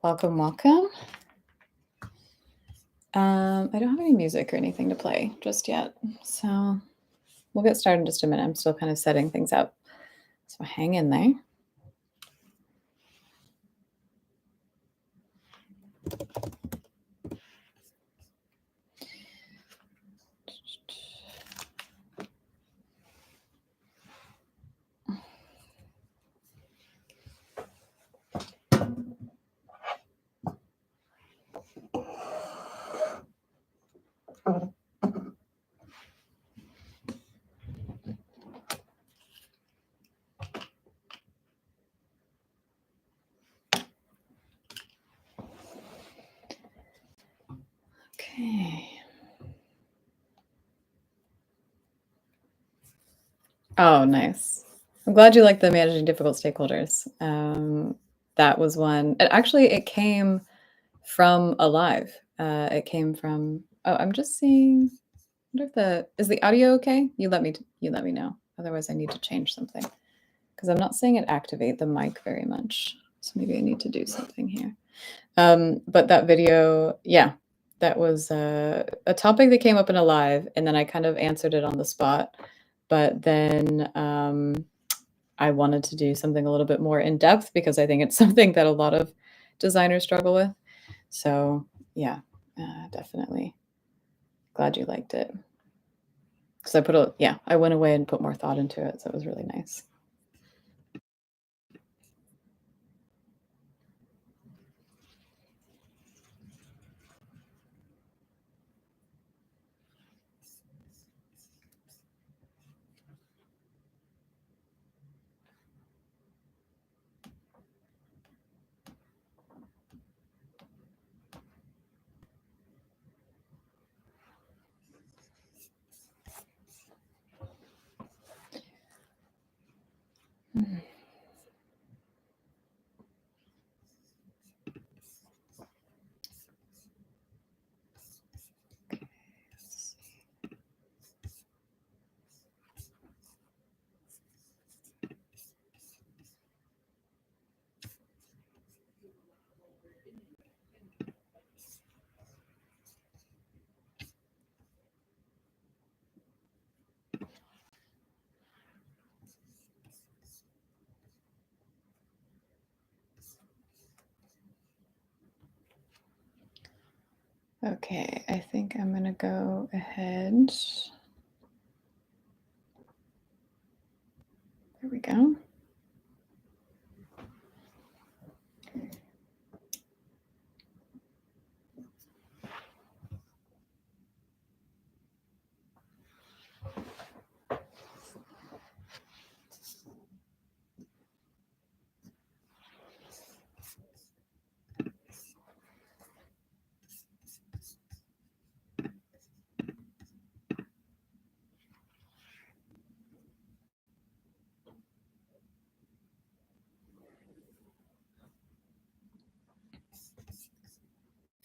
Welcome, welcome. I don't have any music or anything to play just yet, so we'll get started in just a minute. I'm still kind of setting things up, so hang in there. Okay. Oh, nice. I'm glad you like the managing difficult stakeholders. That was one. It came from a live. It came from. Oh, I'm just seeing. I wonder if is the audio okay? You let me know. Otherwise, I need to change something because I'm not seeing it activate the mic very much. So maybe I need to do something here. But that video, yeah, that was a topic that came up in a live, and then I kind of answered it on the spot. But then I wanted to do something a little bit more in depth because I think it's something that a lot of designers struggle with. So yeah, definitely glad you liked it. Because I went away and put more thought into it, so it was really nice. Hmm. Okay, I think I'm gonna go ahead. There we go.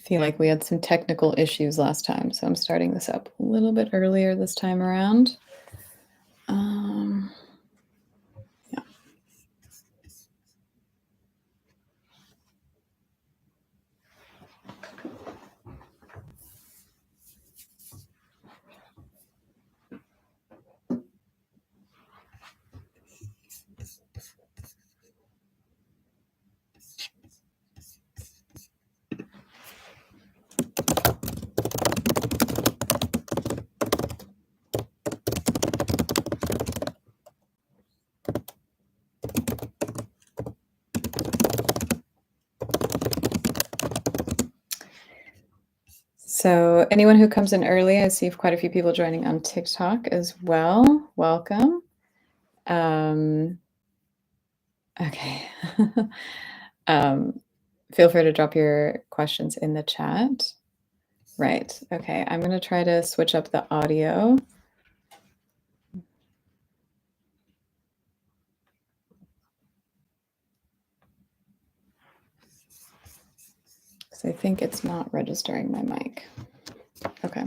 Feel like we had some technical issues last time, so I'm starting this up a little bit earlier this time around. Yeah. So anyone who comes in early, I see quite a few people joining on TikTok as well. Welcome. Okay. Feel free to drop your questions in the chat. Right. Okay. I'm going to try to switch up the audio. Because I think it's not registering my mic. Okay.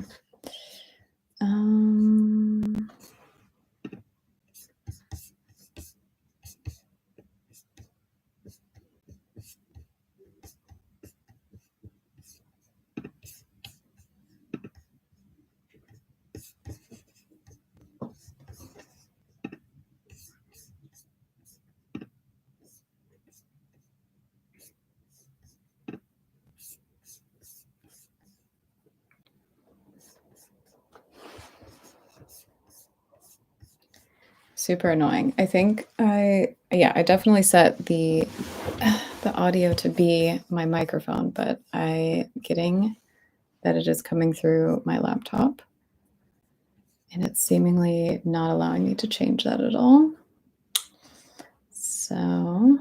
super annoying. I think I definitely set the the audio to be my microphone, but I getting that it is coming through my laptop, and it's seemingly not allowing me to change that at all. So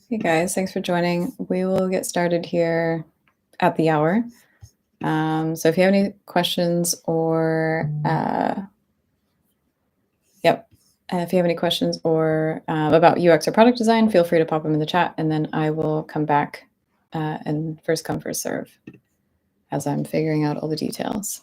hey guys, thanks for joining. We will get started here at the hour. So if you have any questions or if you have any questions or about UX or product design, feel free to pop them in the chat, and then I will come back and first come, first serve as I'm figuring out all the details.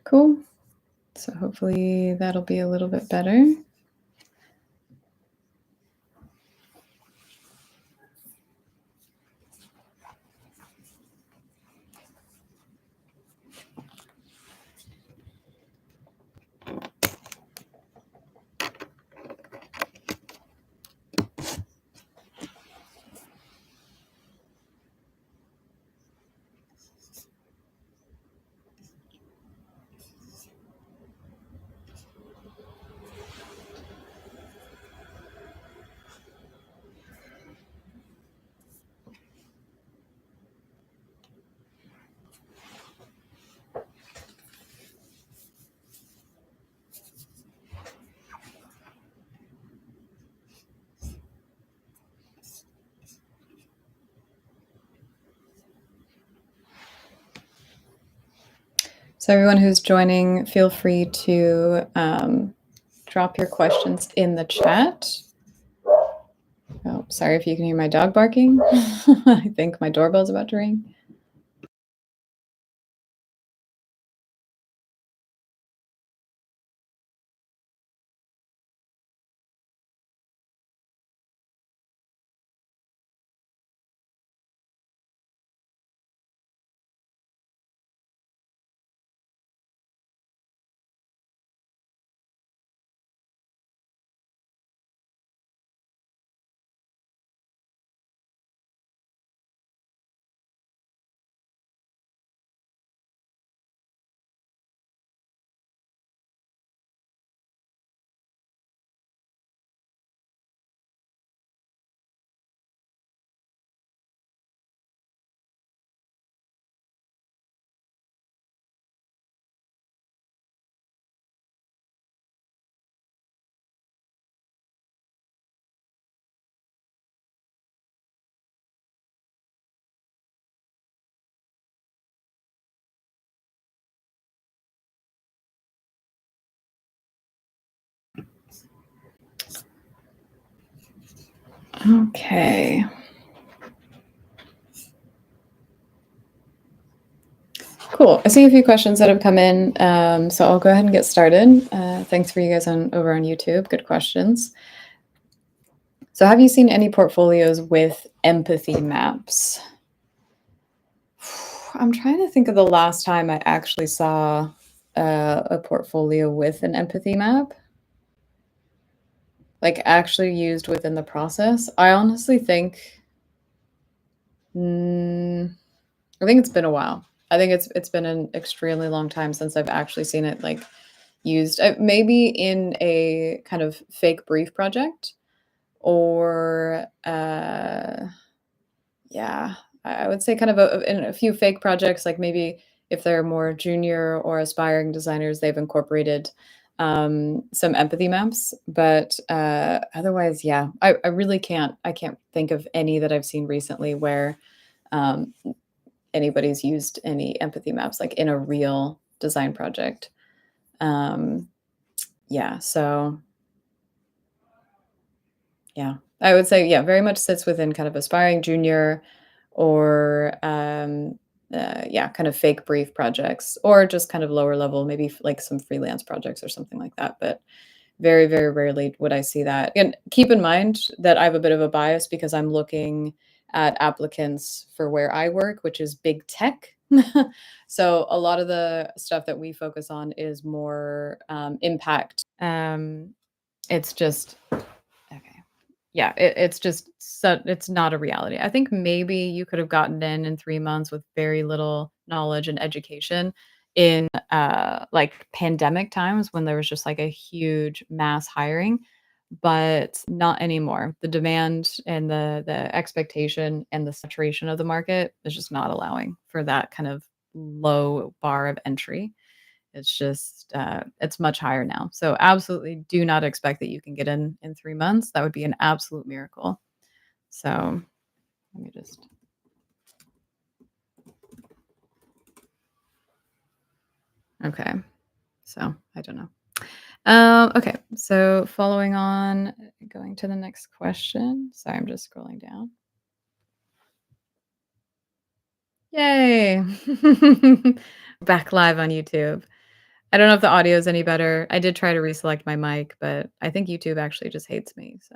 Cool. So hopefully that'll be a little bit better. So everyone who's joining, feel free to drop your questions in the chat. Oh, sorry if you can hear my dog barking. I think my doorbell's about to ring. Okay. Cool. I see a few questions that have come in, so I'll go ahead and get started. Thanks for you guys over on YouTube. Good questions. So have you seen any portfolios with empathy maps? I'm trying to think of the last time I actually saw a portfolio with an empathy map, like actually used within the process. I honestly think, mm, I think it's been a while. I think it's been an extremely long time since I've actually seen it like used. Maybe in a kind of fake brief project, or yeah, I would say kind of in a few fake projects, like maybe if they're more junior or aspiring designers, they've incorporated some empathy maps. But otherwise, yeah, I really I can't think of any that I've seen recently where um, anybody's used any empathy maps like in a real design project. Um, yeah, so yeah, I would say, yeah, very much sits within kind of aspiring junior or, yeah, kind of fake brief projects or just kind of lower level, maybe like some freelance projects or something like that. But very, very rarely would I see that. And keep in mind that I have a bit of a bias because I'm looking at applicants for where I work, which is big tech. So a lot of the stuff that we focus on is more impact. It's just okay. Yeah, it's just it's not a reality. I think maybe you could have gotten in 3 months with very little knowledge and education in, like, pandemic times when there was just, like, a huge mass hiring, but not anymore. The demand and the expectation and the saturation of the market is just not allowing for that kind of low bar of entry. It's just, it's much higher now. So absolutely do not expect that you can get in 3 months. That would be an absolute miracle. So, let me just okay. So, I don't know. Okay. So, following on, going to the next question. Sorry, I'm just scrolling down. Yay. Back live on YouTube. I don't know if the audio is any better. I did try to reselect my mic, but I think YouTube actually just hates me, so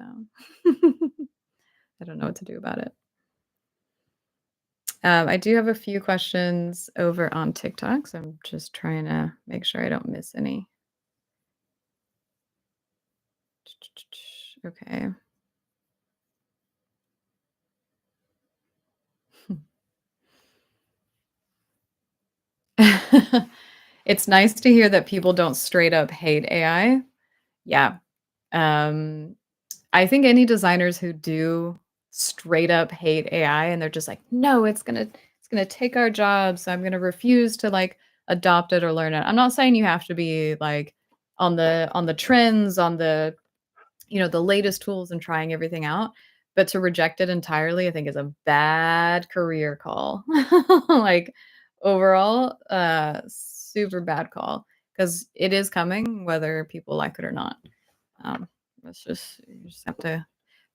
I don't know what to do about it. I do have a few questions over on TikTok, so I'm just trying to make sure I don't miss any. Okay. It's nice to hear that people don't straight up hate AI. Yeah. Um, I think any designers who do straight up hate AI and they're just like, "No, it's gonna take our jobs, so I'm gonna refuse to, like, adopt it or learn it." I'm not saying you have to be, like, on the trends, on the the latest tools and trying everything out, but to reject it entirely, I think is a bad career call. Like, overall, super bad call because it is coming whether people like it or not. Um, it's just you just have to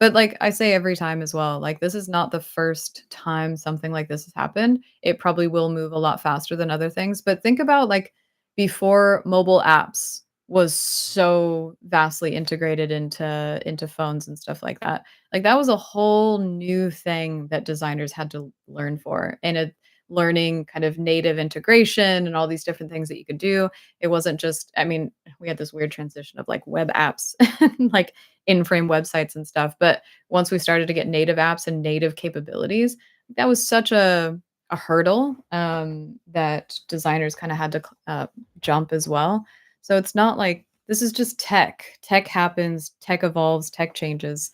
but like I say every time as well, like, this is not the first time something like this has happened. It probably will move a lot faster than other things, but think about, like, before mobile apps was so vastly integrated into phones and stuff like that. Like, that was a whole new thing that designers had to learn for, and learning kind of native integration and all these different things that you could do. It wasn't just I mean, we had this weird transition of, like, web apps and, like, in-frame websites and stuff, but once we started to get native apps and native capabilities, that was such a hurdle, that designers kinda had to jump as well. So it's not like this is just tech. Tech happens, tech evolves, tech changes.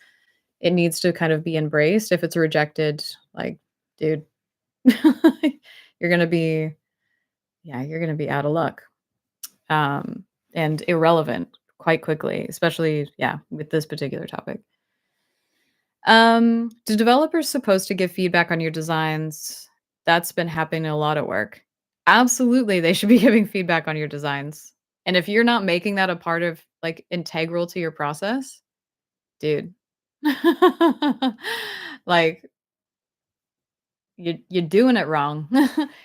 It needs to kind of be embraced. If it's rejected, like, dude, you're gonna be yeah, you're gonna be out of luck, and irrelevant quite quickly, especially, yeah, with this particular topic. Do developers supposed to give feedback on your designs? That's been happening a lot at work. Absolutely, they should be giving feedback on your designs. And if you're not making that a part of like integral to your process, dude, like you're doing it wrong.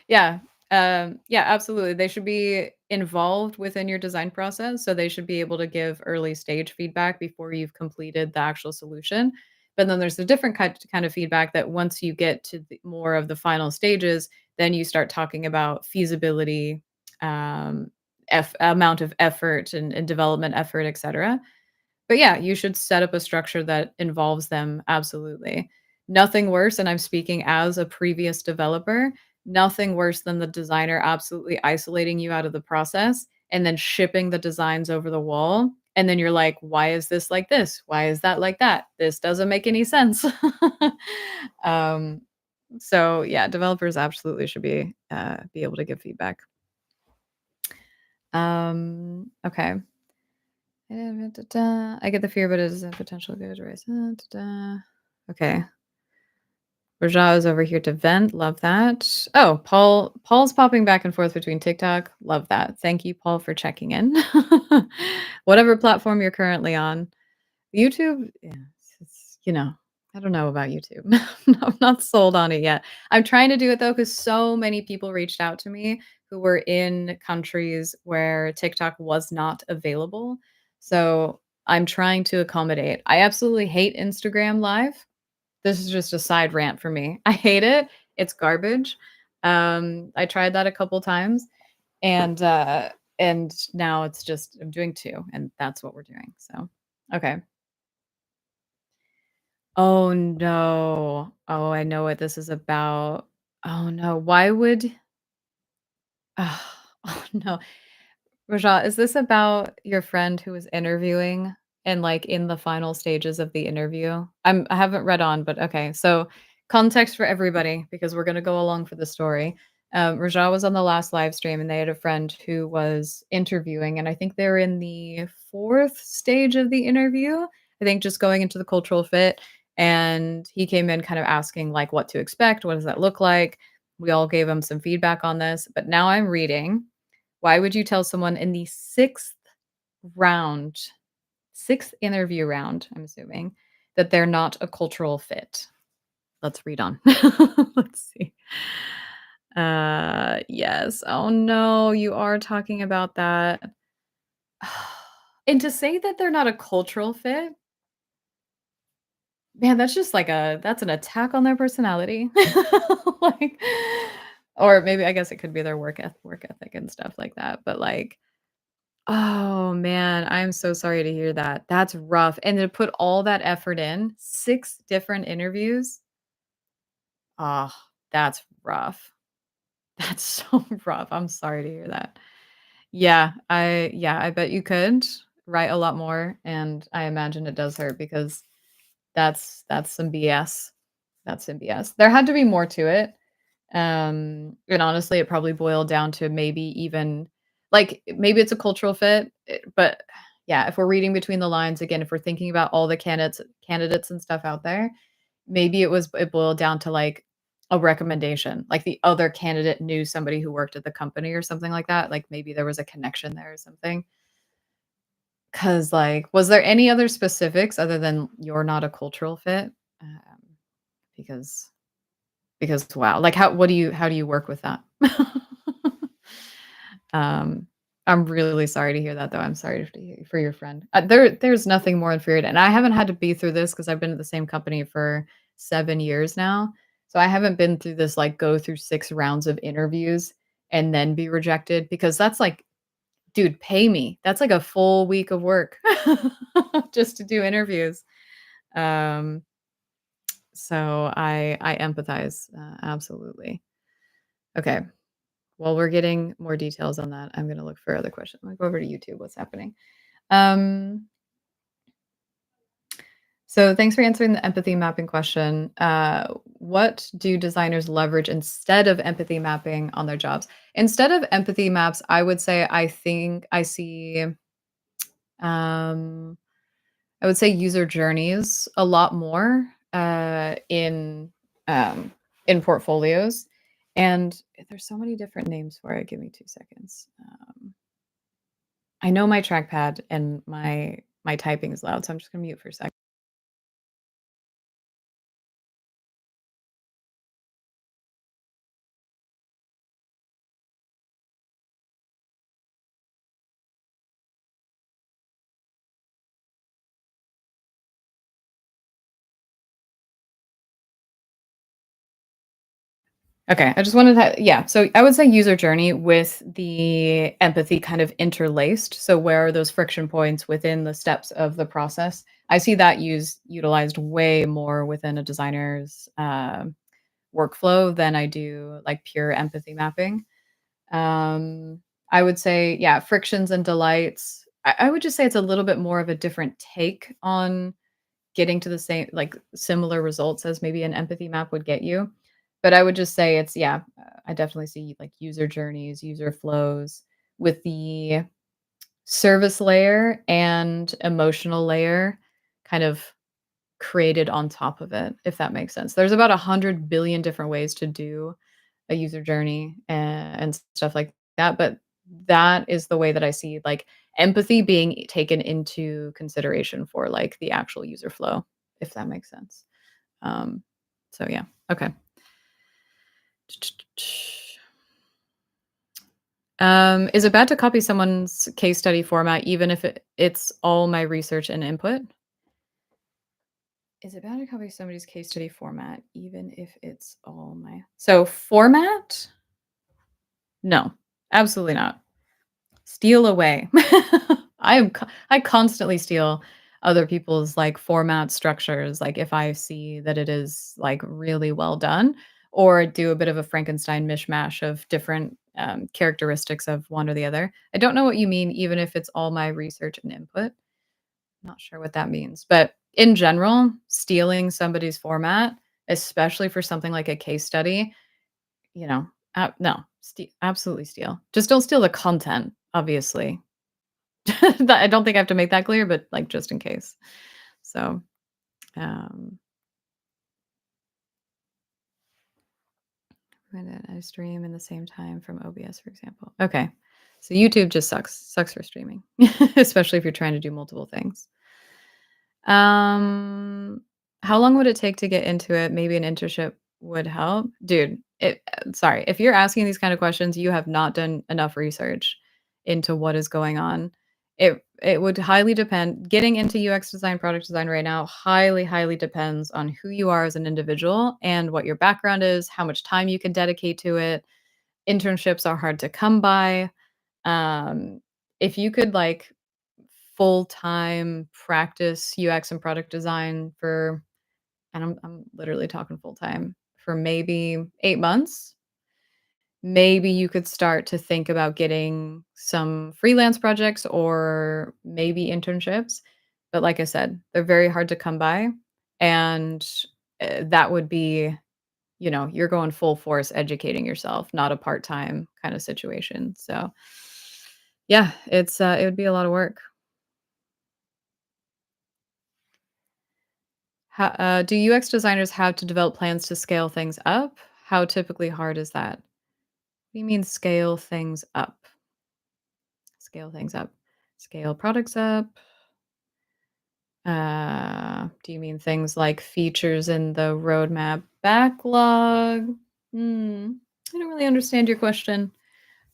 Yeah. Yeah, absolutely. They should be involved within your design process. So they should be able to give early stage feedback before you've completed the actual solution. But then there's a different kind of feedback that once you get to more of the final stages, then you start talking about feasibility, um, amount of effort and development effort, etc. But yeah, you should set up a structure that involves them, absolutely. Nothing worse, and I'm speaking as a previous developer, nothing worse than the designer absolutely isolating you out of the process and then shipping the designs over the wall, and then you're like, "Why is this like this? Why is that like that? This doesn't make any sense." Um, so yeah, developers absolutely should be able to give feedback. Okay. I get the fear, but it is a potential good race. Okay. Rajah is over here to vent. Love that. Oh, Paul's popping back and forth between TikTok. Love that. Thank you, Paul, for checking in. Whatever platform you're currently on. YouTube, yeah, it's I don't know about YouTube. I'm not sold on it yet. I'm trying to do it though, because so many people reached out to me who were in countries where TikTok was not available. So I'm trying to accommodate. I absolutely hate Instagram Live. This is just a side rant for me. I hate it. It's garbage. I tried that a couple times and now it's just I'm doing 2 and that's what we're doing. So, okay. Oh, no. Oh, I know what this is about. Oh, no. Why would oh, no. Rajat, is this about your friend who was interviewing and, like, in the final stages of the interview? I haven't read on, but okay. So, context for everybody because we're gonna go along for the story. Rajat was on the last live stream, and they had a friend who was interviewing, and I think they're in the 4th stage of the interview. I think just going into the cultural fit, and he came in kind of asking, like, what to expect, what does that look like? We all gave him some feedback on this, but now I'm reading why would you tell someone in the round 6th interview round, I'm assuming, that they're not a cultural fit? Let's read on. Let's see. Yes. Oh, no, you are talking about that. And to say that they're not a cultural fit, man, that's just like that's an attack on their personality. Like or maybe I guess it could be their work ethic and stuff like that, but, like, oh, man, I'm so sorry to hear that. That's rough, and to put all that effort in, 6 different interviews? Ah, that's rough. That's so rough. I'm sorry to hear that. Yeah, I bet you could write a lot more, and I imagine it does hurt because that's some BS. That's some BS. There had to be more to it. And honestly, it probably boiled down to maybe even like, maybe it's a cultural fit, but yeah, if we're reading between the lines, again, if we're thinking about all the candidates and stuff out there, maybe it boiled down to, like, a recommendation, like, the other candidate knew somebody who worked at the company or something like that, like, maybe there was a connection there or something. 'Cause, like, was there any other specifics other than you're not a cultural fit? Um, because wow, like, how do you work with that? Um, I'm really sorry to hear that, though. I'm sorry to hear for your friend. There's nothing more infuriating, and I haven't had to be through this because 'cause I've been at the same company for 7 years now, so I haven't been through this, like, go through 6 rounds of interviews and then be rejected because that's like, "Dude, pay me." That's like a full week of work just to do interviews. Um, so I empathize, absolutely. Okay. While we're getting more details on that, I'm gonna look for other questions. I'm gonna go over to YouTube, what's happening? Um, so thanks for answering the empathy mapping question. What do designers leverage instead of empathy mapping on their jobs? Instead of empathy maps, I would say I think I see, um, I would say user journeys a lot more um, in portfolios. And there's so many different names for it. Give me 2 seconds. I know my trackpad and my typing is loud, so I'm just gonna mute for a second. Okay, I just wanted to yeah, so I would say user journey with the empathy kind of interlaced. So where are those friction points within the steps of the process? I see that utilized way more within a designer's workflow than I do like pure empathy mapping. Um, I would say, yeah, frictions and delights. I would just say it's a little bit more of a different take on getting to the same like, similar results as maybe an empathy map would get you. But I would just say it's yeah, I definitely see, like, user journeys, user flows with the service layer and emotional layer kind of created on top of it, if that makes sense. There's about 100 billion different ways to do a user journey and stuff like that, but that is the way that I see, like, empathy being taken into consideration for, like, the actual user flow, if that makes sense. Um, so yeah, okay. Is it bad to copy someone's case study format even if it's all my research and input? Is it bad to copy somebody's case study format even if it's all my so format? No, absolutely not. Steal away. I constantly steal other people's, like, format structures, like, if I see that it is, like, really well done, or do a bit of a Frankenstein mishmash of different, characteristics of one or the other. I don't know what you mean even if it's all my research and input. Not sure what that means, but in general, stealing somebody's format, especially for something like a case study, you know, no, absolutely steal. Just don't steal the content, obviously. That I don't think I have to make that clear, but, like, just in case. So, um, when did I stream in the same time from OBS, for example? Okay. So YouTube just sucks for streaming, especially if you're trying to do multiple things. Um, how long would it take to get into it? Maybe an internship would help. Dude, sorry, if you're asking these kind of questions, you have not done enough research into what is going on. It would highly depend. Getting into UX design, product design right now highly depends on who you are as an individual and what your background is, how much time you can dedicate to it. Internships are hard to come by. If you could like full-time practice UX and product design for and I'm literally talking full-time, for maybe 8 months, maybe you could start to think about getting some freelance projects or maybe internships. But like I said, they're very hard to come by, and, that would be you're going full force educating yourself, not a part-time kind of situation. So, yeah, it would be a lot of work. Do UX designers have to develop plans to scale things up? How typically hard is that? What do you mean scale things up? Scale things up. Scale products up? Do you mean things like features in the roadmap backlog? Hmm, I don't really understand your question.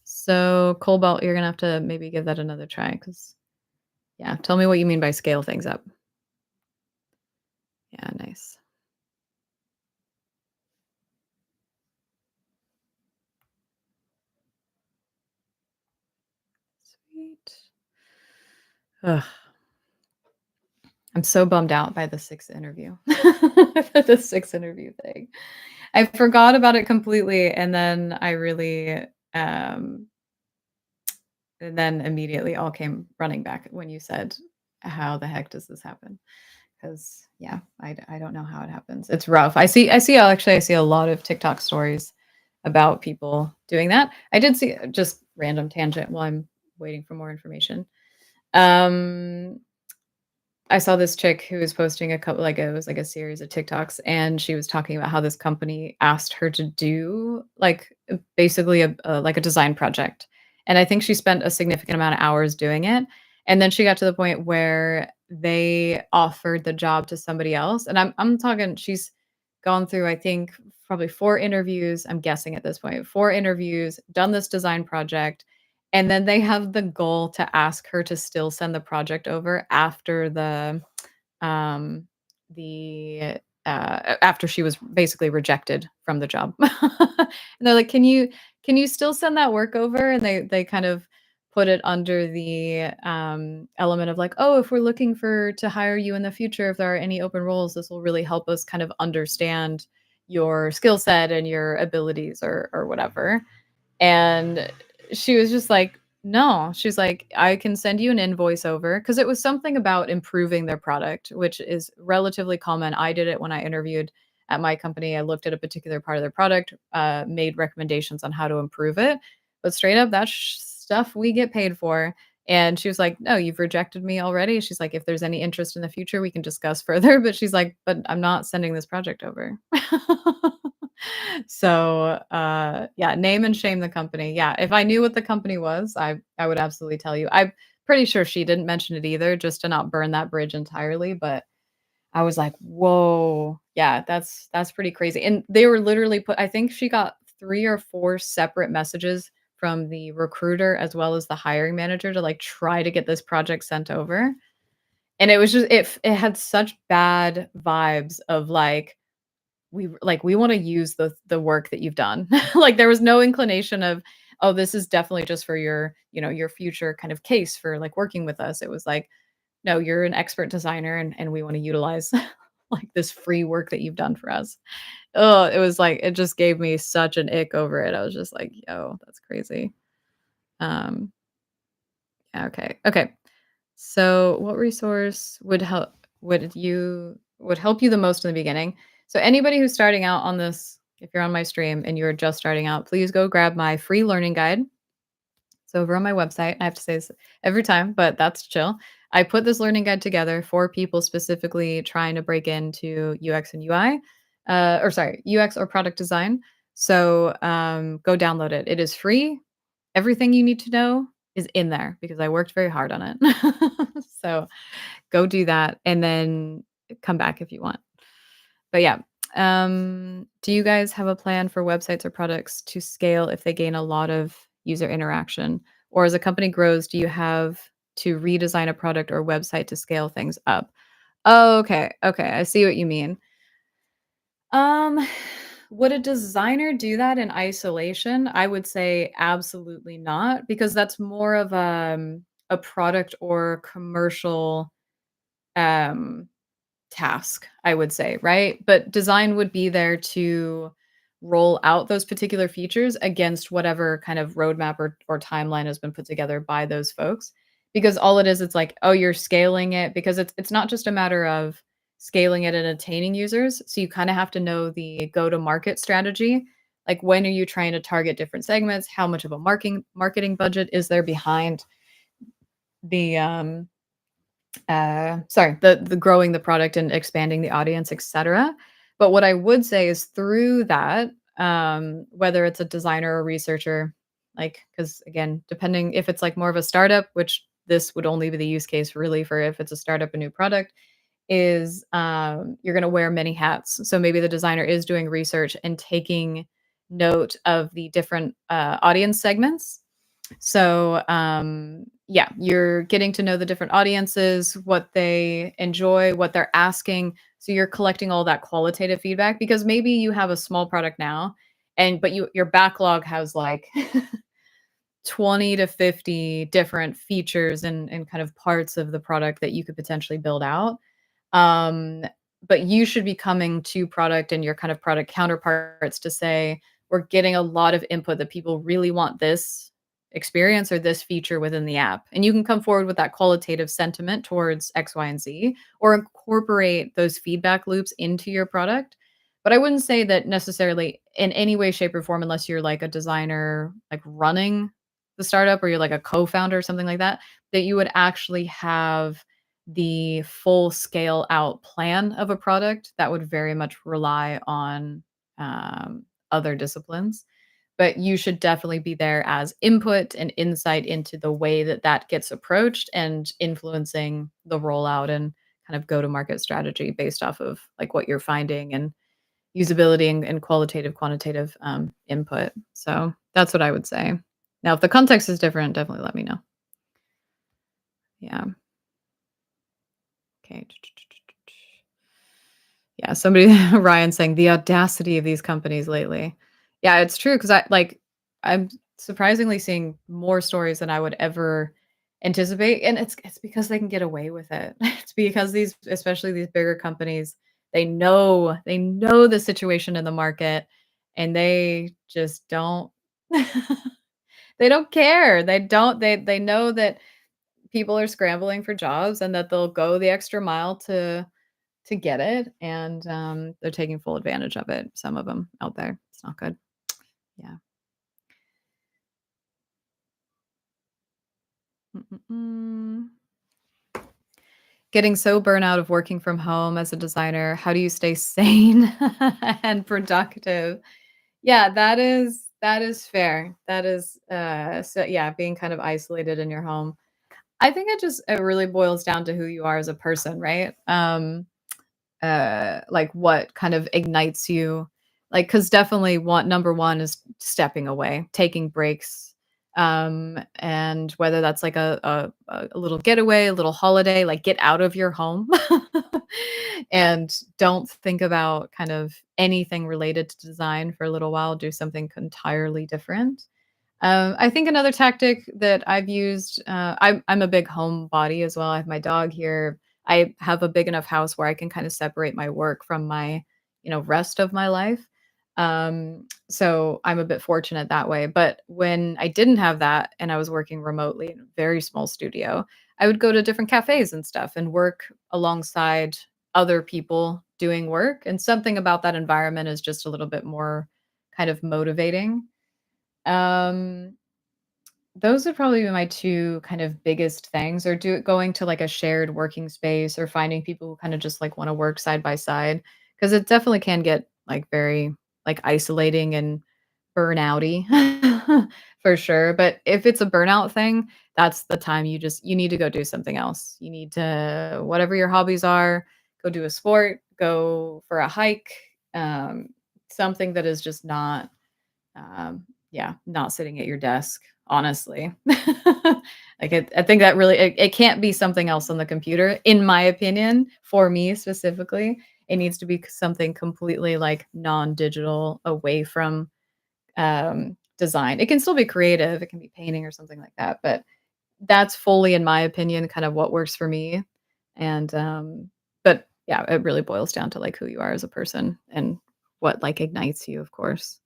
So, Cobalt, you're gonna have to maybe give that another try because, yeah, tell me what you mean by scale things up. Yeah, nice. Sweet. Ugh. I'm so bummed out by the 6th interview. The 6th interview thing. I forgot about it completely, and then um and then immediately all came running back when you said, "How the heck does this happen?" Because yeah, I don't know how it happens. It's rough. I see a lot of TikTok stories about people doing that. I did see just random tangent while I'm waiting for more information. Um I saw this chick who was posting a couple like, it was like a series of TikToks, and she was talking about how this company asked her to do, like, basically like, a design project, and I think she spent a significant amount of hours doing it, and then she got to the point where they offered the job to somebody else, and I'm talking she's gone through, I think, probably 4 interviews, I'm guessing at this point, 4 interviews, done this design project, and then they have the goal to ask her to still send the project over after um, the after she was basically rejected from the job. And they're like, can you still send that work over?" And they kind of put it under the, element of like, "Oh, if we're looking for to hire you in the future, if there are any open roles, this will really help us kind of understand your skill set and your abilities," or whatever. And she was just like, "No." She's like, "I can send you an invoice over," because it was something about improving their product, which is relatively common. I did it when I interviewed at my company. I looked at a particular part of their product, made recommendations on how to improve it, but straight up, that's stuff we get paid for. And she was like, "No, you've rejected me already." She's like, "If there's any interest in the future, we can discuss further." But she's like, "But I'm not sending this project over." So, yeah, name and shame the company. Yeah, if I knew what the company was, I would absolutely tell you. I'm pretty sure she didn't mention it either, just to not burn that bridge entirely, but I was like, "Whoa, yeah, that's pretty crazy." And they were literally put I think she got 3 or 4 separate messages from the recruiter as well as the hiring manager to, like, try to get this project sent over. And it was just it had such bad vibes of, we wanna use the work that you've done. Like, there was no inclination of, "Oh, this is definitely just for your, your future kind of case for, like, working with us." It was like, "No, you're an expert designer, and we wanna utilize, like, this free work that you've done for us." Oh, it was like it just gave me such an ick over it. I was just like, "Yo, that's crazy." Um, yeah, okay. Okay. So, what resource would help you the most in the beginning? So, anybody who's starting out on this, if you're on my stream and you're just starting out, please go grab my free learning guide. It's over on my website. I have to say this every time, but that's chill. I put this learning guide together for people specifically trying to break into UX and UI, or sorry, UX or product design. So, go download it. It is free. Everything you need to know is in there because I worked very hard on it. So go do that and then come back if you want. But yeah, do you guys have a plan for websites or products to scale if they gain a lot of user interaction? Or as a company grows, do you have to redesign a product or website to scale things up? Oh, okay. Okay. I see what you mean. Um, would a designer do that in isolation? I would say absolutely not, because that's more of a product or commercial um task, I would say, right? But design would be there to roll out those particular features against whatever kind of roadmap or timeline has been put together by those folks. Because all it is, it's like, oh, you're scaling it because it's not just a matter of scaling it and attaining users. So you kind of have to know the go-to-market strategy. Like when are you trying to target different segments? How much of a marketing budget is there behind the sorry, the growing the product and expanding the audience, etc. But what I would say is through that, whether it's a designer or researcher, like because again, depending if it's like more of a startup, which this would only be the use case really for if it's a startup, a new product, is you're going to wear many hats. So maybe the designer is doing research and taking note of the different audience segments. So, yeah, you're getting to know the different audiences, what they enjoy, what they're asking. So you're collecting all that qualitative feedback because maybe you have a small product now but your backlog has like 20 to 50 different features and kind of parts of the product that you could potentially build out. Um, but you should be coming to product and your kind of product counterparts to say, we're getting a lot of input that people really want this experience or this feature within the app. And you can come forward with that qualitative sentiment towards X, Y, and Z, or incorporate those feedback loops into your product. But I wouldn't say that necessarily in any way, shape, or form, unless you're like a designer, like running the startup or you're like a co-founder or something like that, that you would actually have the full scale out plan of a product that would very much rely on other disciplines. But you should definitely be there as input and insight into the way that that gets approached and influencing the rollout and kind of go to market strategy based off of like what you're finding and usability and qualitative, quantitative input. So that's what I would say. Now, if the context is different, definitely let me know. Yeah. Okay. Yeah, somebody Ryan saying the audacity of these companies lately. Yeah, it's true because I'm surprisingly seeing more stories than I would ever anticipate, and it's because they can get away with it. It's because these especially these bigger companies, they know the situation in the market, and they just don't they don't care. They know that people are scrambling for jobs and that they'll go the extra mile to get it, and, they're taking full advantage of it, some of them out there. It's not good. Yeah. Mm, mm, mm. Getting so burnout of working from home as a designer, how do you stay sane and productive? Yeah, that is fair. That is, so yeah, being kind of isolated in your home. I think it really boils down to who you are as a person, right? Like what kind of ignites you, like because definitely one number one is stepping away, taking breaks, and whether that's like a little getaway, a little holiday, like get out of your home and don't think about kind of anything related to design for a little while, do something entirely different. I think another tactic that I've used, I'm a big homebody as well. I have my dog here. I have a big enough house where I can kind of separate my work from my, rest of my life. So I'm a bit fortunate that way. But when I didn't have that and I was working remotely in a very small studio, I would go to different cafes and stuff and work alongside other people doing work. And something about that environment is just a little bit more kind of motivating. Um, those would probably be my 2 kind of biggest things, or going to, like, a shared working space or finding people who kinda just, like, wanna work side by side, because it definitely can get, like, very, like, isolating and burnouty for sure, but if it's a burnout thing, that's the time you need to go do something else. You need to whatever your hobbies are, go do a sport, go for a hike, something that is just not yeah, not sitting at your desk, honestly. Like, I think that really it can't be something else on the computer, in my opinion, for me specifically. It needs to be something completely, like, non-digital, away from, design. It can still be creative, it can be painting or something like that, but that's fully, in my opinion, kind of what works for me, and, but, yeah, it really boils down to, like, who you are as a person and what, like, ignites you, of course.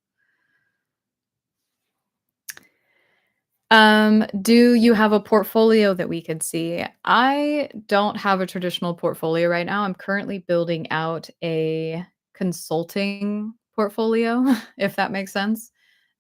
Do you have a portfolio that we could see? I don't have a traditional portfolio right now. I'm currently building out a consulting portfolio, if that makes sense.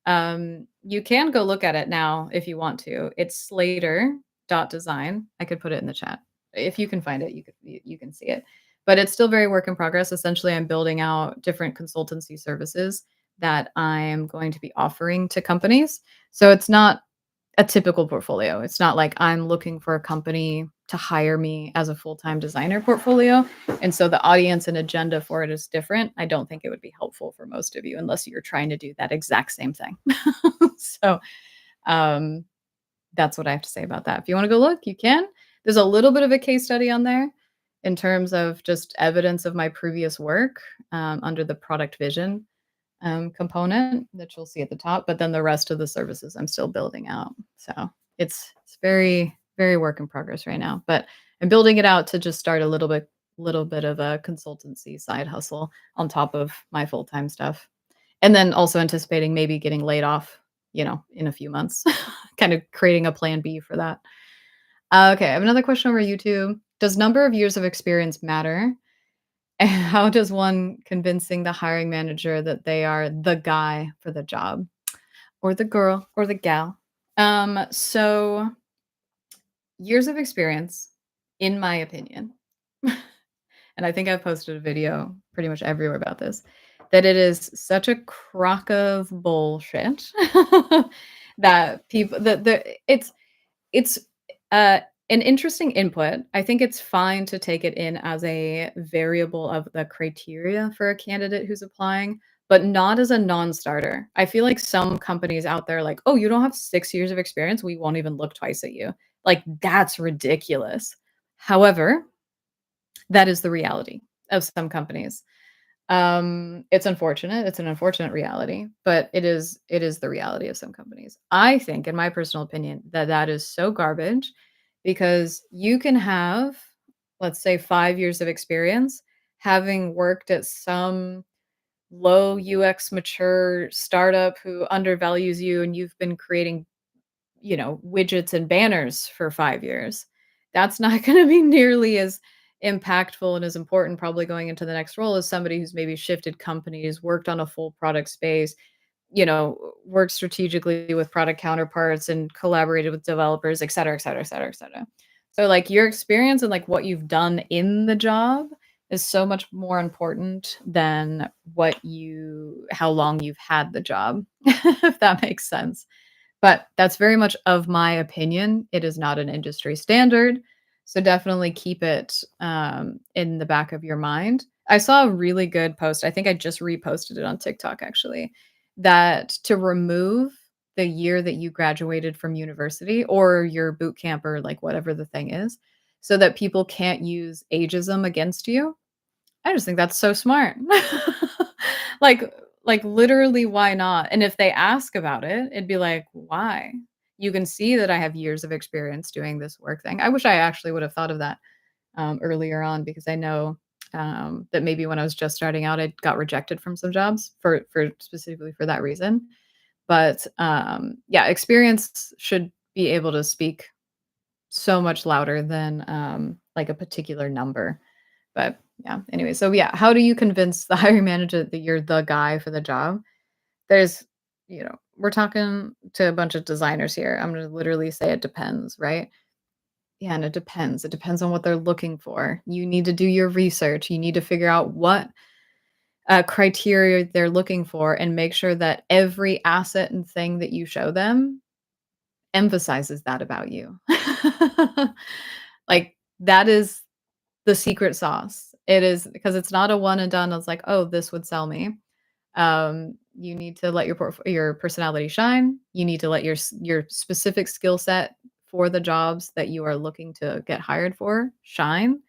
You can go look at it now if you want to. It's slater.design. I could put it in the chat. If you can find it, you can see it. But it's still very work in progress. Essentially, I'm building out different consultancy services that I'm going to be offering to companies. So it's not a typical portfolio. It's not like I'm looking for a company to hire me as a full-time designer portfolio, and so the audience and agenda for it is different. I don't think it would be helpful for most of you unless you're trying to do that exact same thing. So, um, that's what I have to say about that. If you wanna go look, you can. There's a little bit of a case study on there in terms of just evidence of my previous work, under the product vision component that you'll see at the top, but then the rest of the services I'm still building out. So it's very, very work in progress right now. But I'm building it out to just start a little bit of a consultancy side hustle on top of my full-time stuff. And then also anticipating maybe getting laid off, in a few months, kind of creating a plan B for that. Okay, I have another question over YouTube. Does number of years of experience matter? And how does one convincing the hiring manager that they are the guy for the job or the girl or the gal? So years of experience, in my opinion, and I think I've posted a video pretty much everywhere about this, that it is such a crock of bullshit that people that it's, uh, an interesting input. I think it's fine to take it in as a variable of the criteria for a candidate who's applying, but not as a non-starter. I feel like some companies out there are like, "Oh, you don't have 6 years of experience? We won't even look twice at you." Like, that's ridiculous. However, that is the reality of some companies. It's unfortunate. It's an unfortunate reality, but it is the reality of some companies. I think, in my personal opinion, that that is so garbage because you can have, let's say, 5 years of experience having worked at some low UX mature startup who undervalues you and you've been creating, widgets and banners for 5 years. That's not gonna be nearly as impactful and as important probably going into the next role as somebody who's maybe shifted companies, worked on a full product space, worked strategically with product counterparts and collaborated with developers, et cetera, et cetera, et cetera, et cetera. So, like, your experience and, like, what you've done in the job is so much more important than how long you've had the job, if that makes sense. But that's very much of my opinion. It is not an industry standard, so definitely keep it, in the back of your mind. I saw a really good post, I think I just reposted it on TikTok actually, that to remove the year that you graduated from university or your boot camp or, like, whatever the thing is, so that people can't use ageism against you. I just think that's so smart. Like literally, why not? And if they ask about it, it'd be like, "Why? You can see that I have years of experience doing this work thing." I wish I actually would have thought of that, earlier on because I know, that maybe when I was just starting out, I got rejected from some jobs for specifically for that reason. But, yeah, experience should be able to speak so much louder than, like, a particular number. But yeah, anyway, so yeah, how do you convince the hiring manager that you're the guy for the job? There's, we're talking to a bunch of designers here. I'm gonna literally say it depends, right? Yeah, and it depends. It depends on what they're looking for. You need to do your research. You need to figure out what criteria they're looking for and make sure that every asset and thing that you show them emphasizes that about you. Like, that is the secret sauce. It is because it's not a one and done. It's like, "Oh, this would sell me." You need to let your personality shine. You need to let your specific skill set for the jobs that you are looking to get hired for shine.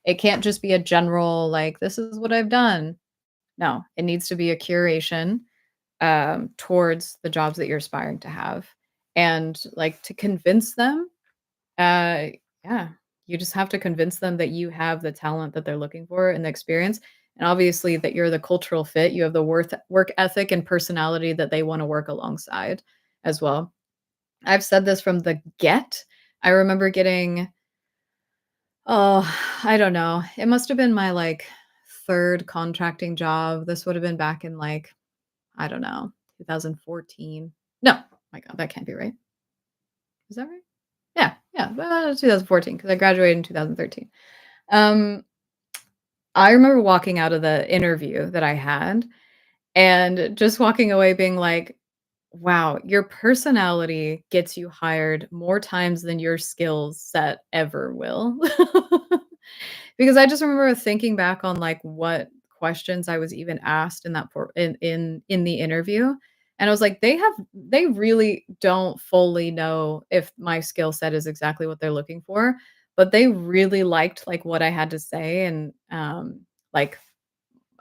It can't just be a general, like, "This is what I've done." No, it needs to be a curation, towards the jobs that you're aspiring to have. And, like, to convince them, uh, yeah, you just have to convince them that you have the talent that they're looking for and the experience, and obviously that you're the cultural fit, you have the work ethic and personality that they wanna work alongside as well. I've said this from the get. I remember getting, oh, I don't know, it must have been my, like, 3rd contracting job. This would have been back in, like, I don't know, 2014. No, my god, that can't be right. Is that right? Yeah, yeah, 2014 because I graduated in 2013. Um, I remember walking out of the interview that I had and just walking away being like, "Wow, your personality gets you hired more times than your skills set ever will." Because I just remember thinking back on, like, what questions I was even asked in that in the interview, and I was like, they really don't fully know if my skill set is exactly what they're looking for, but they really liked, like, what I had to say and, like,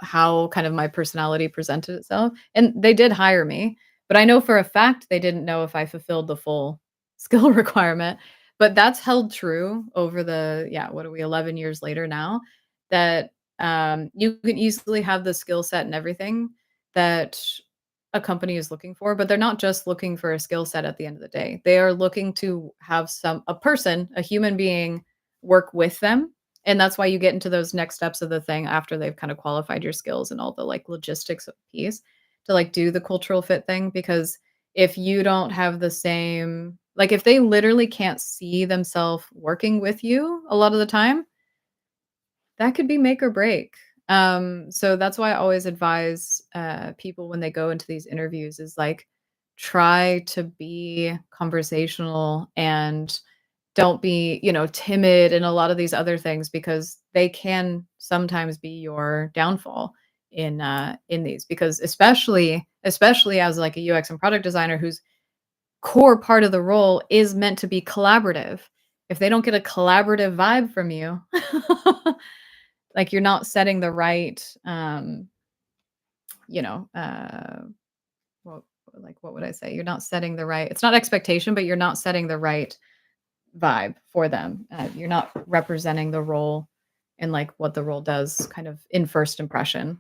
how kind of my personality presented itself, and they did hire me, but I know for a fact they didn't know if I fulfilled the full skill requirement, but that's held true over the yeah, what are we, 11 years later now, that, you can easily have the skill set and everything that a company is looking for, but they're not just looking for a skill set at the end of the day. They are looking to have a person, a human being work with them, and that's why you get into those next steps of the thing after they've kind of qualified your skills and all the, like, logistics of piece to, like, do the cultural fit thing, because if you don't have the same like, if they literally can't see themselves working with you a lot of the time, that could be make or break. So that's why I always advise, people when they go into these interviews is, like, try to be conversational and don't be, timid and a lot of these other things because they can sometimes be your downfall in these because especially as, like, a UX and product designer whose core part of the role is meant to be collaborative. If they don't get a collaborative vibe from you, like, you're not setting the right, you know, what what would I say? You're not setting the right, it's not expectation, but you're not setting the right vibe for them. You're not representing the role and like what the role does kind of in first impression,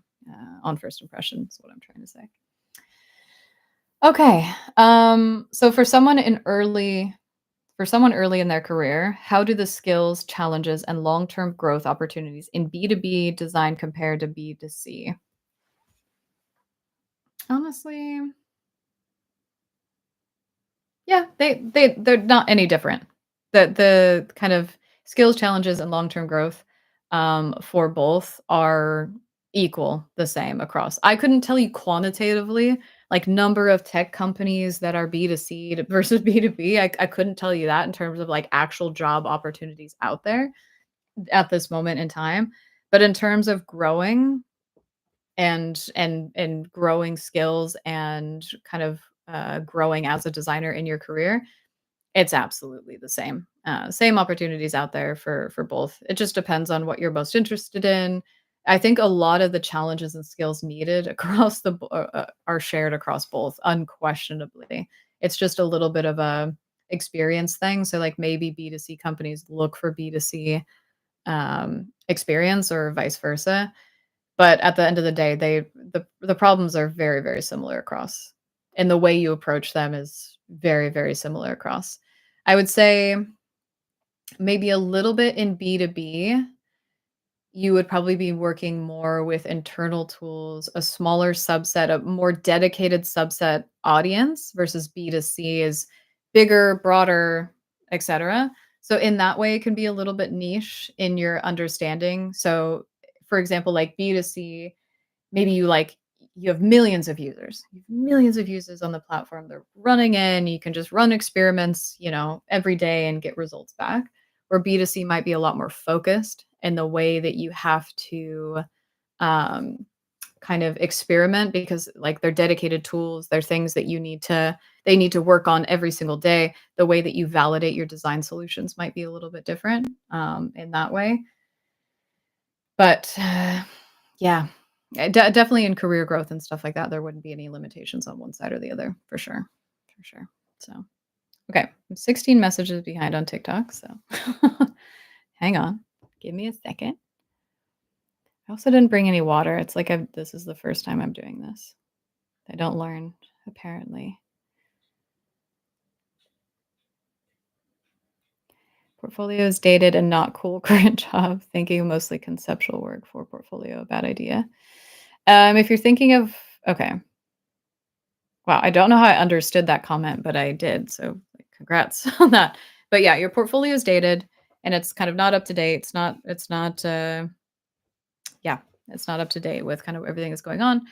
on first impression is what I'm trying to say. Okay. So for someone early in their career, how do the skills, challenges, and long-term growth opportunities in B2B design compare to B2C? Honestly, yeah, they're not any different. The kind of skills, challenges, and long-term growth, for both are equal, the same across. I couldn't tell you quantitatively, like, number of tech companies that are B2C versus B2B. I couldn't tell you that in terms of, like, actual job opportunities out there at this moment in time. But in terms of growing and growing skills and kind of, growing as a designer in your career, it's absolutely the same. Same opportunities out there for both. It just depends on what you're most interested in. I think a lot of the challenges and skills needed across are shared across both, unquestionably. It's just a little bit of a experience thing. So like maybe B2C companies look for B2C experience or vice versa. But at the end of the day, the problems are very, very similar across, and the way you approach them is very, very similar across. I would say maybe a little bit in B2B, you would probably be working more with internal tools, a smaller subset, a more dedicated subset audience versus B2C is bigger, broader, etc. So in that way, it can be a little bit niche in your understanding. So for example, like B2C, maybe you have millions of users. You have millions of users on the platform. They're running in. You can just run experiments, every day and get results back. Where B2C might be a lot more focused in the way that you have to um, kind of experiment because like they're dedicated tools. They're things that they need to work on every single day. The way that you validate your design solutions might be a little bit different in that way. But yeah, definitely in career growth and stuff like that, there wouldn't be any limitations on one side or the other, for sure, for sure. So, okay, I'm 16 messages behind on TikTok, so hang on, give me a second. I also didn't bring any water. It's like this is the first time I'm doing this. I don't learn, apparently. Portfolio is dated and not cool. Current job. Thinking mostly conceptual work for portfolio. Bad idea. If you're thinking of okay, wow, I don't know how I understood that comment, but I did. So like, congrats on that. But yeah, your portfolio is dated and it's kind of not up to date. Yeah, it's not up to date with kind of everything that's going on.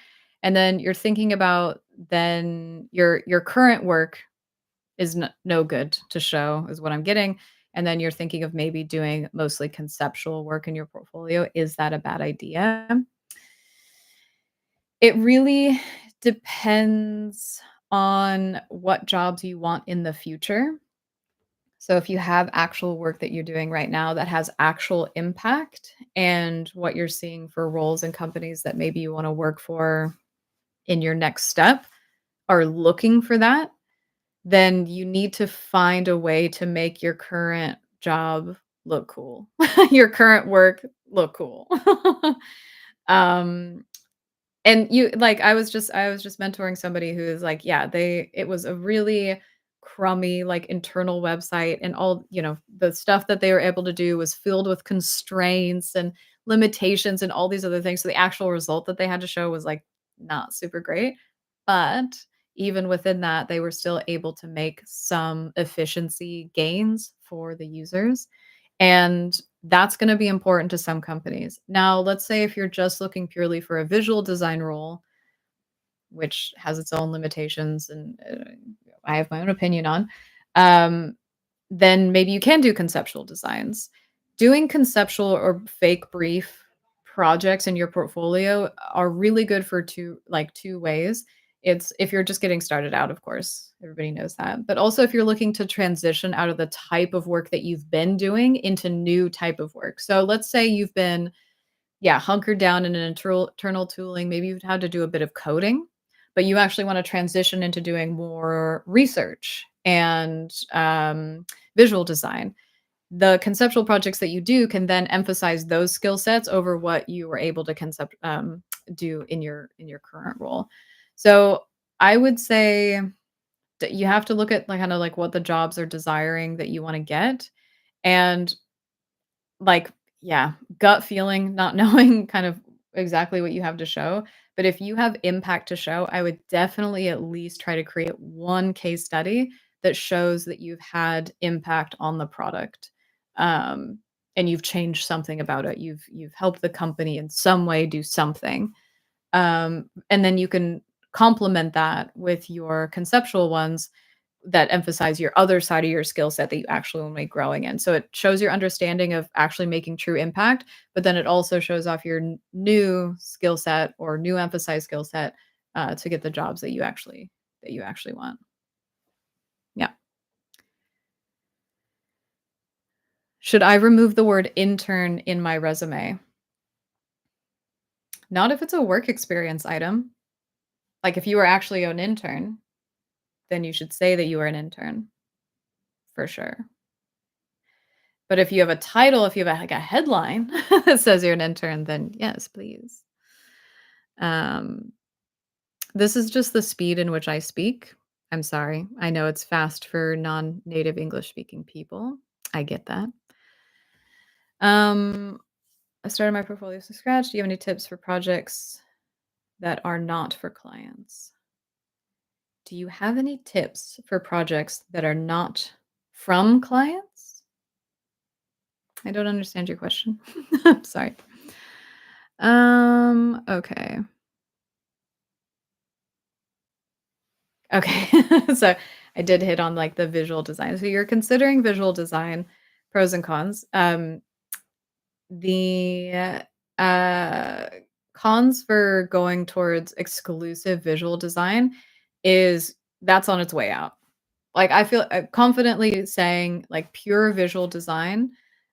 And then you're thinking about then your current work is no good to show is what I'm getting. And then you're thinking of maybe doing mostly conceptual work in your portfolio. Is that a bad idea? It really depends on what jobs you want in the future. So if you have actual work that you're doing right now that has actual impact and what you're seeing for roles in companies that maybe you want to work for in your next step are looking for that, then you need to find a way to make your current job look cool. Your current work look cool. um And you like, I was just mentoring somebody who is like, yeah, it was a really crummy, like, internal website and all, the stuff that they were able to do was filled with constraints and limitations and all these other things. So the actual result that they had to show was, like, not super great. But even within that, they were still able to make some efficiency gains for the users. And that's gonna be important to some companies. Now, let's say if you're just looking purely for a visual design role, which has its own limitations and, I have my own opinion on, um, then maybe you can do conceptual designs. Doing conceptual or fake brief projects in your portfolio are really good for 2 ways. It's if you're just getting started out, of course, everybody knows that. But also if you're looking to transition out of the type of work that you've been doing into new type of work. So let's say you've been yeah, hunkered down in an internal tooling, maybe you've had to do a bit of coding, but you actually wanna transition into doing more research and, visual design. The conceptual projects that you do can then emphasize those skill sets over what you were able to do in your current role. So, I would say that you have to look at, like, kinda like what the jobs are desiring that you wanna get, and like, yeah, gut feeling, not knowing kind of exactly what you have to show, but if you have impact to show, I would definitely at least try to create one case study that shows that you've had impact on the product, um, and you've changed something about it. You've helped the company in some way do something, and then you can complement that with your conceptual ones that emphasize your other side of your skill set that you actually wanna be growing in. So it shows your understanding of actually making true impact, but then it also shows off your new skill set or new emphasized skill set, to get the jobs that you actually want. Yeah. Should I remove the word intern in my resume? Not if it's a work experience item. Like, if you were actually an intern, then you should say that you are an intern, for sure. But if you have a title, if you have, like, a headline that says you're an intern, then yes, please. Um, this is just the speed in which I speak. I'm sorry. I know it's fast for non-native English speaking people. I get that. Um, I started my portfolio from scratch. Do you have any tips for projects that are not for clients? Do you have any tips for projects that are not from clients? I don't understand your question. Sorry. Okay. Okay. So I did hit on like the visual design. So you're considering visual design pros and cons. The uh, cons for going towards exclusive visual design is that's on its way out. Like, I feel confidently saying, like, pure visual design,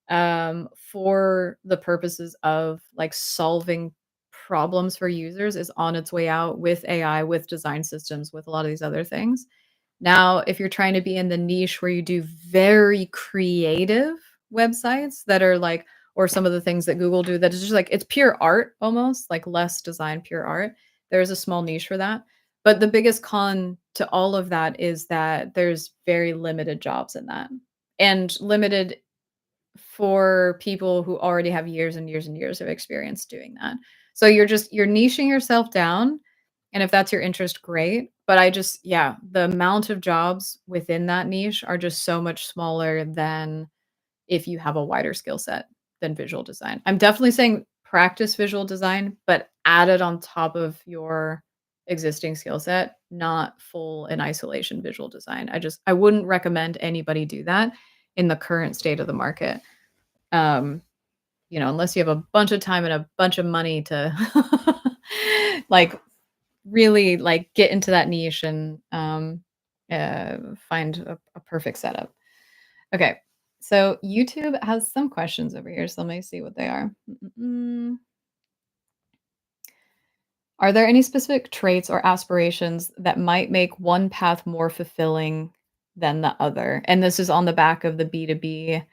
for the purposes of, like, solving problems for users is on its way out with AI, with design systems, with a lot of these other things. Now, if you're trying to be in the niche where you do very creative websites that are, like or some of the things that Google do that is just, like it's pure art almost, like, less design, pure art. There is a small niche for that. But the biggest con to all of that is that there's very limited jobs in that, and limited for people who already have years and years and years of experience doing that. So you're niching yourself down, and if that's your interest, great, but I just yeah, the amount of jobs within that niche are just so much smaller than if you have a wider skill set than visual design. I'm definitely saying practice visual design, but add it on top of your existing skill set, not full in isolation visual design. I wouldn't recommend anybody do that in the current state of the market. Um, unless you have a bunch of time and a bunch of money to like really like get into that niche and find a perfect setup. Okay. So YouTube has some questions over here, so let me see what they are. Are there any specific traits or aspirations that might make one path more fulfilling than the other? And this is on the back of the B2B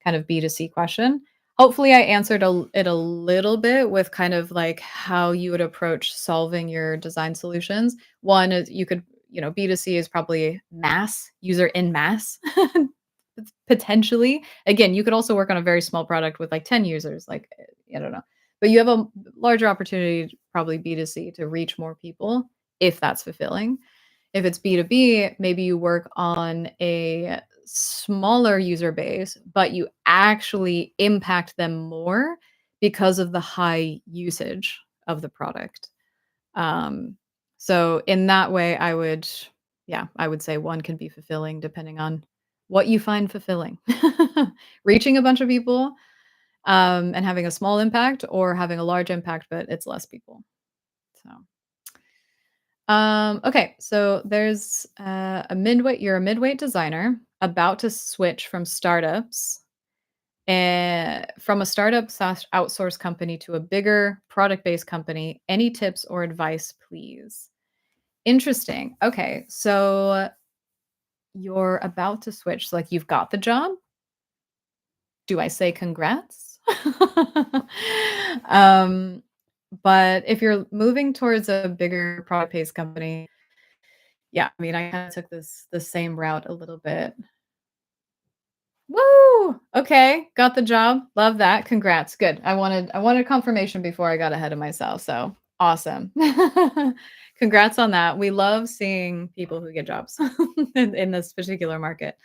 kind of B2C question. Hopefully, I answered it a little bit with kind of like how you would approach solving your design solutions. One is you could, B2C is probably mass, user in mass, potentially. Again, you could also work on a very small product with like 10 users, like, I don't know. But you have a larger opportunity, probably B2C, to reach more people if that's fulfilling. If it's B2B, maybe you work on a smaller user base, but you actually impact them more because of the high usage of the product. Um, so in that way, I would say one can be fulfilling depending on what you find fulfilling. Reaching a bunch of people, and having a small impact or having a large impact, but it's less people. So, okay, so there's a midweight. You're a midweight designer about to switch from startups From a startup slash outsource company to a bigger product-based company, any tips or advice, please? Interesting. Okay, so you're about to switch, so, like, you've got the job. Do I say congrats? Um, but if you're moving towards a bigger product-based company, yeah, I mean, I kinda took the same route a little bit. Woo! Okay, got the job. Love that. Congrats. Good. I wanted confirmation before I got ahead of myself, so awesome. Congrats on that. We love seeing people who get jobs in this particular market.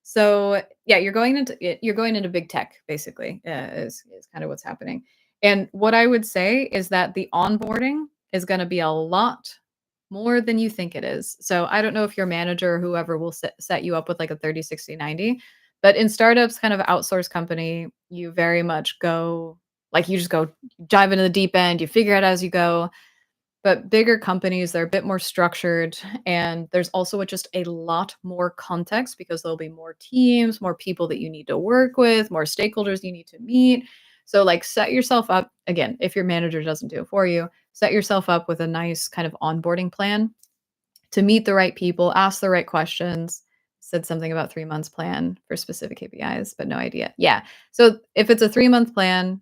So, yeah, you're going into big tech basically, is kind of what's happening. And what I would say is that the onboarding is gonna be a lot more than you think it is. So I don't know if your manager or whoever will set you up with like a 30, 60, 90. But in startups, kind of outsource company, you very much go like you just go dive into the deep end, you figure it as you go. But bigger companies, they're a bit more structured. And there's also just a lot more context because there'll be more teams, more people that you need to work with, more stakeholders you need to meet. So, like, set yourself up again, if your manager doesn't do it for you, set yourself up with a nice kind of onboarding plan to meet the right people, ask the right questions. Said something about 3 months plan for specific KPIs, but no idea. Yeah. So if it's a 3 month plan,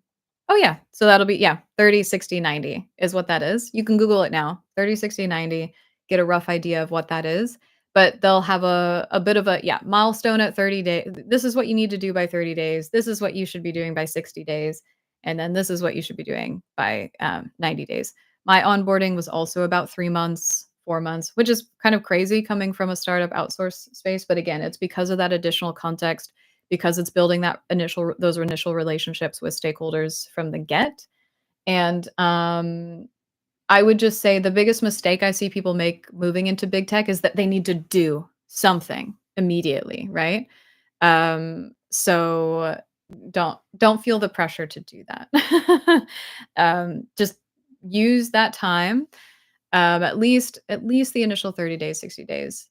oh yeah. So that'll be, yeah, 30, 60, 90 is what that is. You can Google it now. 30, 60, 90. Get a rough idea of what that is. But they'll have a bit of a, yeah, milestone at 30 days. This is what you need to do by 30 days. This is what you should be doing by 60 days. And then this is what you should be doing by 90 days. My onboarding was also about 3 months, 4 months, which is kind of crazy coming from a startup outsource space. But again, it's because of that additional context, because it's building those initial relationships with stakeholders from the get. And I would just say the biggest mistake I see people make moving into big tech is that they need to do something immediately, right? So don't feel the pressure to do that. Just use that time, at least the initial 30 days, 60 days.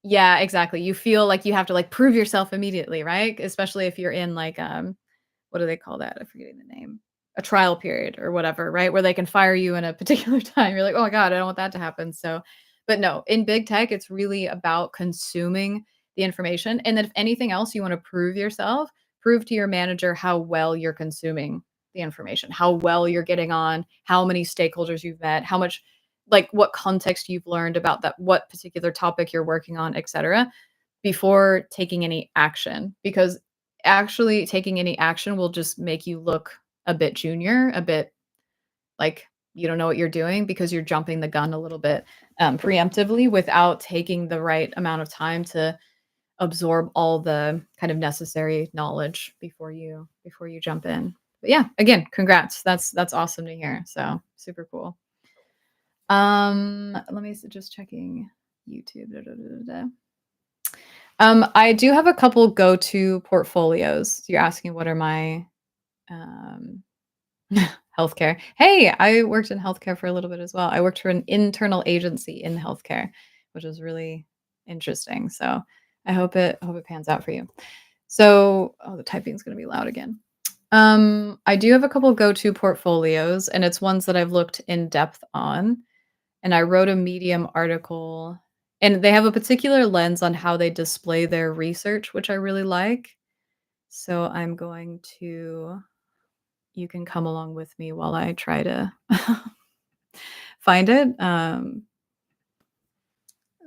Yeah, exactly. You feel like you have to like prove yourself immediately, right? Especially if you're in like what do they call that? I'm forgetting the name. A trial period or whatever, right? Where they can fire you in a particular time. You're like, "Oh my god, I don't want that to happen." So, but no, in big tech, it's really about consuming the information. And then if anything else you want to prove yourself, prove to your manager how well you're consuming the information, how well you're getting on, how many stakeholders you've met, how much like what context you've learned about that what particular topic you're working on, etc., before taking any action. Because actually taking any action will just make you look a bit junior, a bit like you don't know what you're doing because you're jumping the gun a little bit preemptively without taking the right amount of time to absorb all the kind of necessary knowledge before you jump in. But yeah, again, congrats. That's awesome to hear. So super cool. Let me just checking YouTube. I do have a couple go-to portfolios. You're asking what are my um healthcare. Hey, I worked in healthcare for a little bit as well. I worked for an internal agency in healthcare, which was really interesting. So I hope it pans out for you. So, oh, the typing's going to be loud again. I do have a couple go-to portfolios, and it's ones that I've looked in depth on. And I wrote a Medium article, and they have a particular lens on how they display their research, which I really like. So I'm going to you can come along with me while I try to find it.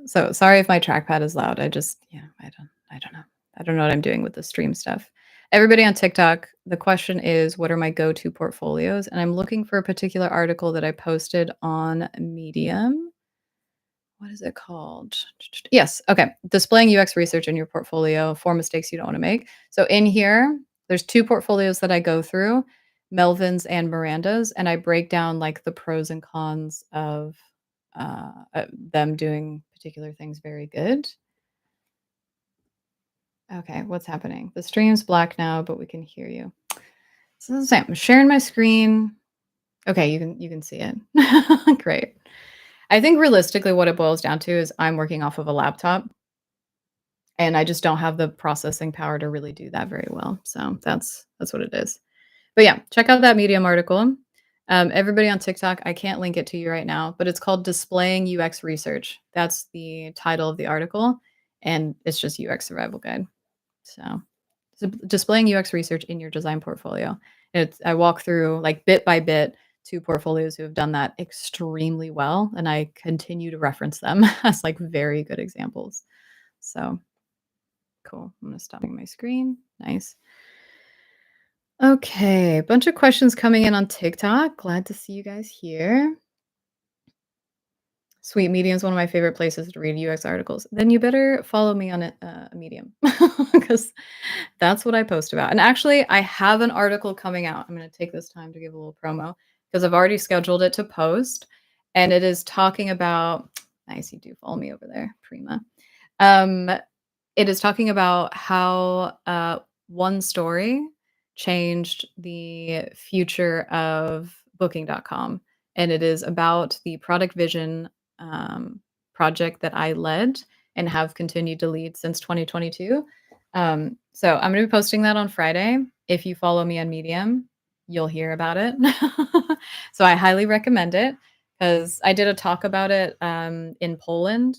So sorry if my trackpad is loud. Yeah, I don't know. I don't know what I'm doing with the stream stuff. Everybody on TikTok, the question is, what are my go-to portfolios? And I'm looking for a particular article that I posted on Medium. What is it called? Yes. Okay. Displaying UX research in your portfolio, 4 mistakes you don't want to make. So in here, there's 2 portfolios that I go through, Melvin's and Miranda's, and I break down like the pros and cons of them doing particular things very good. Okay, what's happening? The stream's black now, but we can hear you. So the same. I'm sharing my screen. Okay, you can see it. Great. I think realistically what it boils down to is I'm working off of a laptop. and I just don't have the processing power to really do that very well. So that's what it is. But yeah, check out that Medium article. Everybody on TikTok, I can't link it to you right now, but it's called Displaying UX Research. That's the title of the article, and it's just UX survival guide. So, displaying UX research in your design portfolio. I walk through like bit by bit 2 portfolios who have done that extremely well, and I continue to reference them as like very good examples. So, cool. I'm gonna stop my screen. Nice. Okay, bunch of questions coming in on TikTok. Glad to see you guys here. Sweet, Medium is one of my favorite places to read UX articles. Then you better follow me on Medium because that's what I post about. And actually, I have an article coming out. I'm going to take this time to give a little promo because I've already scheduled it to post, and it is talking about. Nice, you do follow me over there, Prima. Um, it is talking about how one story changed the future of Booking.com, and it is about the product vision um, project that I led and have continued to lead since 2022. So I'm going to be posting that on Friday. If you follow me on Medium, you'll hear about it. So I highly recommend it because I did a talk about it in Poland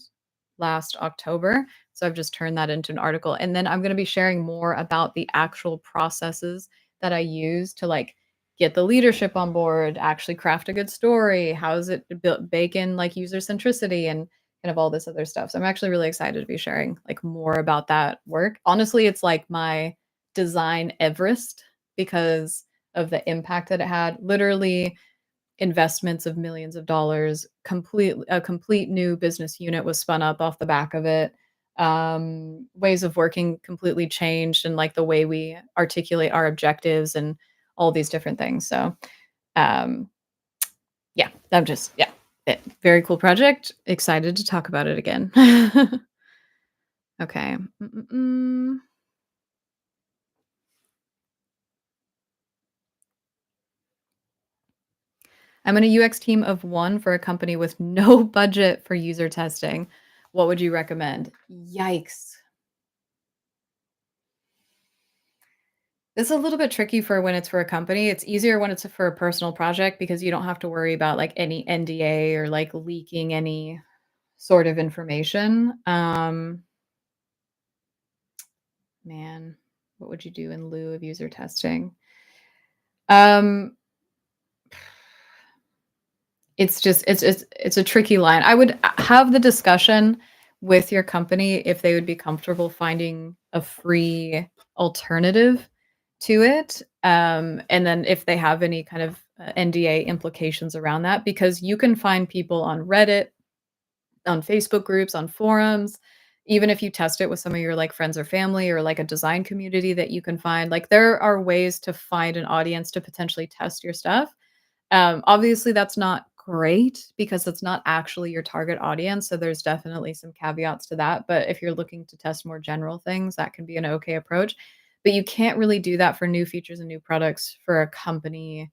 last October. So I've just turned that into an article. And then I'm going to be sharing more about the actual processes that I use to like get the leadership on board, actually craft a good story. How is it built, bake in like user centricity and kind of all this other stuff. So I'm actually really excited to be sharing like more about that work. Honestly, it's like my design Everest because of the impact that it had. Literally investments of millions of dollars, a complete new business unit was spun up off the back of it. Ways of working completely changed and like the way we articulate our objectives and all these different things. So um yeah, I'm just yeah, very cool project. Excited to talk about it again. Okay. I'm in a UX team of 1 for a company with no budget for user testing. What would you recommend? Yikes. It's a little bit tricky for when it's for a company. It's easier when it's for a personal project because you don't have to worry about like any NDA or like leaking any sort of information. Man, what would you do in lieu of user testing? Um, it's a tricky line. I would have the discussion with your company if they would be comfortable finding a free alternative to it, and then if they have any kind of NDA implications around that, because you can find people on Reddit, on Facebook groups, on forums, even if you test it with some of your like friends or family or like a design community that you can find, like there are ways to find an audience to potentially test your stuff. Obviously, that's not great because it's not actually your target audience. So there's definitely some caveats to that. But if you're looking to test more general things, that can be an okay approach. But you can't really do that for new features and new products for a company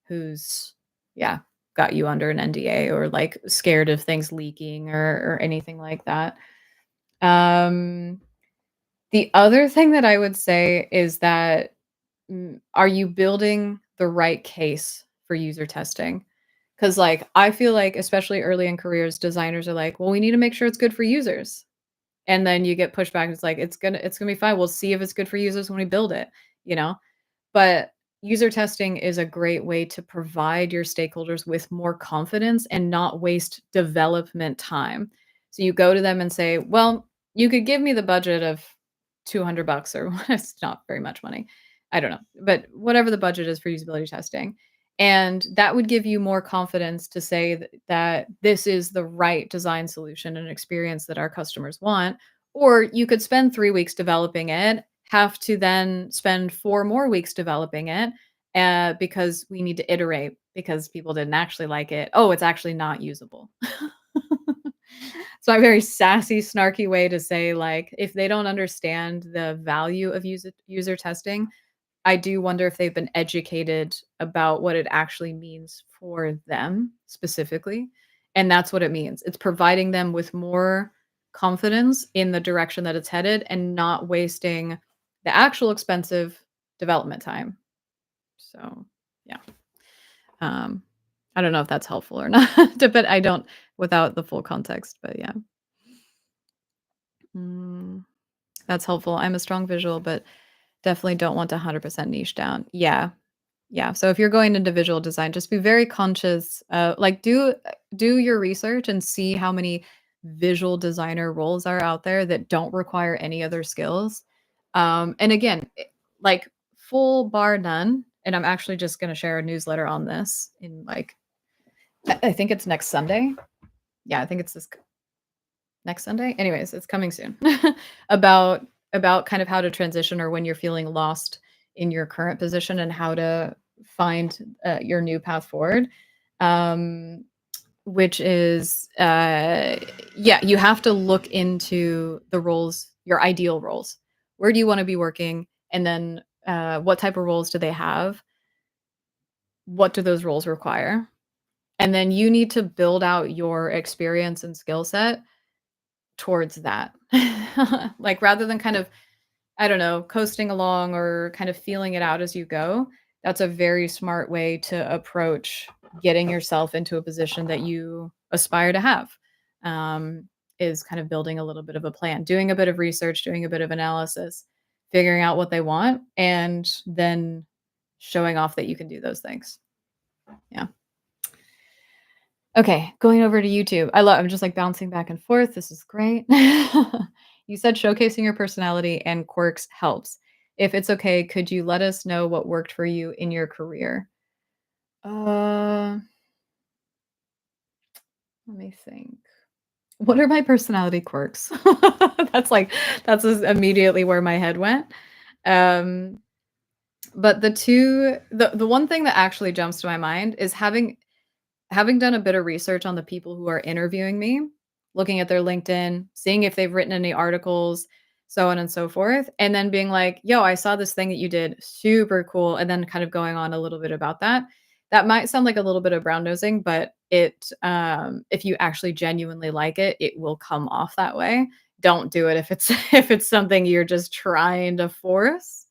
who's, yeah, got you under an NDA or like scared of things leaking or anything like that. Um, the other thing that I would say is that are you building the right case for user testing? Because, like, I feel like, especially early in careers, designers are like, well, we need to make sure it's good for users. And then you get pushback. And it's like, it's gonna be fine. We'll see if it's good for users when we build it, you know? But user testing is a great way to provide your stakeholders with more confidence and not waste development time. So you go to them and say, "Well, you could give me the budget of 200 bucks or it's not very much money. I don't know, but whatever the budget is for usability testing." And that would give you more confidence to say that this is the right design solution and experience that our customers want. Or you could spend 3 weeks developing it, have to then spend 4 more weeks developing it, because we need to iterate because people didn't actually like it. Oh, it's actually not usable. So a very sassy, snarky way to say, like, if they don't understand the value of user testing, I do wonder if they've been educated about what it actually means for them specifically, and that's what it means. It's providing them with more confidence in the direction that it's headed and not wasting the actual expensive development time. So, yeah. Um, I don't know if that's helpful or not, but I don't without the full context, but yeah. Mm, that's helpful. I'm a strong visual, but definitely don't want to 100% niche down. Yeah. Yeah. So if you're going into visual design, just be very conscious. Like do your research and see how many visual designer roles are out there that don't require any other skills. And again, like full bar none. And I'm actually just going to share a newsletter on this in like I think it's next Sunday. Yeah, I think it's this next Sunday. Anyways, it's coming soon. about kind of how to transition or when you're feeling lost in your current position and how to find your new path forward. Um, which is yeah, you have to look into the roles, your ideal roles. Where do you want to be working? And then what type of roles do they have? What do those roles require? And then you need to build out your experience and skill set towards that. Like, rather than kind of, I don't know, coasting along or kind of feeling it out as you go, that's a very smart way to approach getting yourself into a position that you aspire to have. Um, is kind of building a little bit of a plan, doing a bit of research, doing a bit of analysis, figuring out what they want, and then showing off that you can do those things. Yeah. Okay, going over to YouTube. I'm just like bouncing back and forth. This is great. You said showcasing your personality and quirks helps. If it's okay, could you let us know what worked for you in your career? Uh, let me think. What are my personality quirks? That's like immediately where my head went. Um, but the one thing that actually jumps to my mind is having done a bit of research on the people who are interviewing me, looking at their LinkedIn, seeing if they've written any articles, so on and so forth, and then being like, "Yo, I saw this thing that you did, super cool," and then kind of going on a little bit about that. That might sound like a little bit of brown nosing, but if you actually genuinely like it, it will come off that way. Don't do it if it's if it's something you're just trying to force.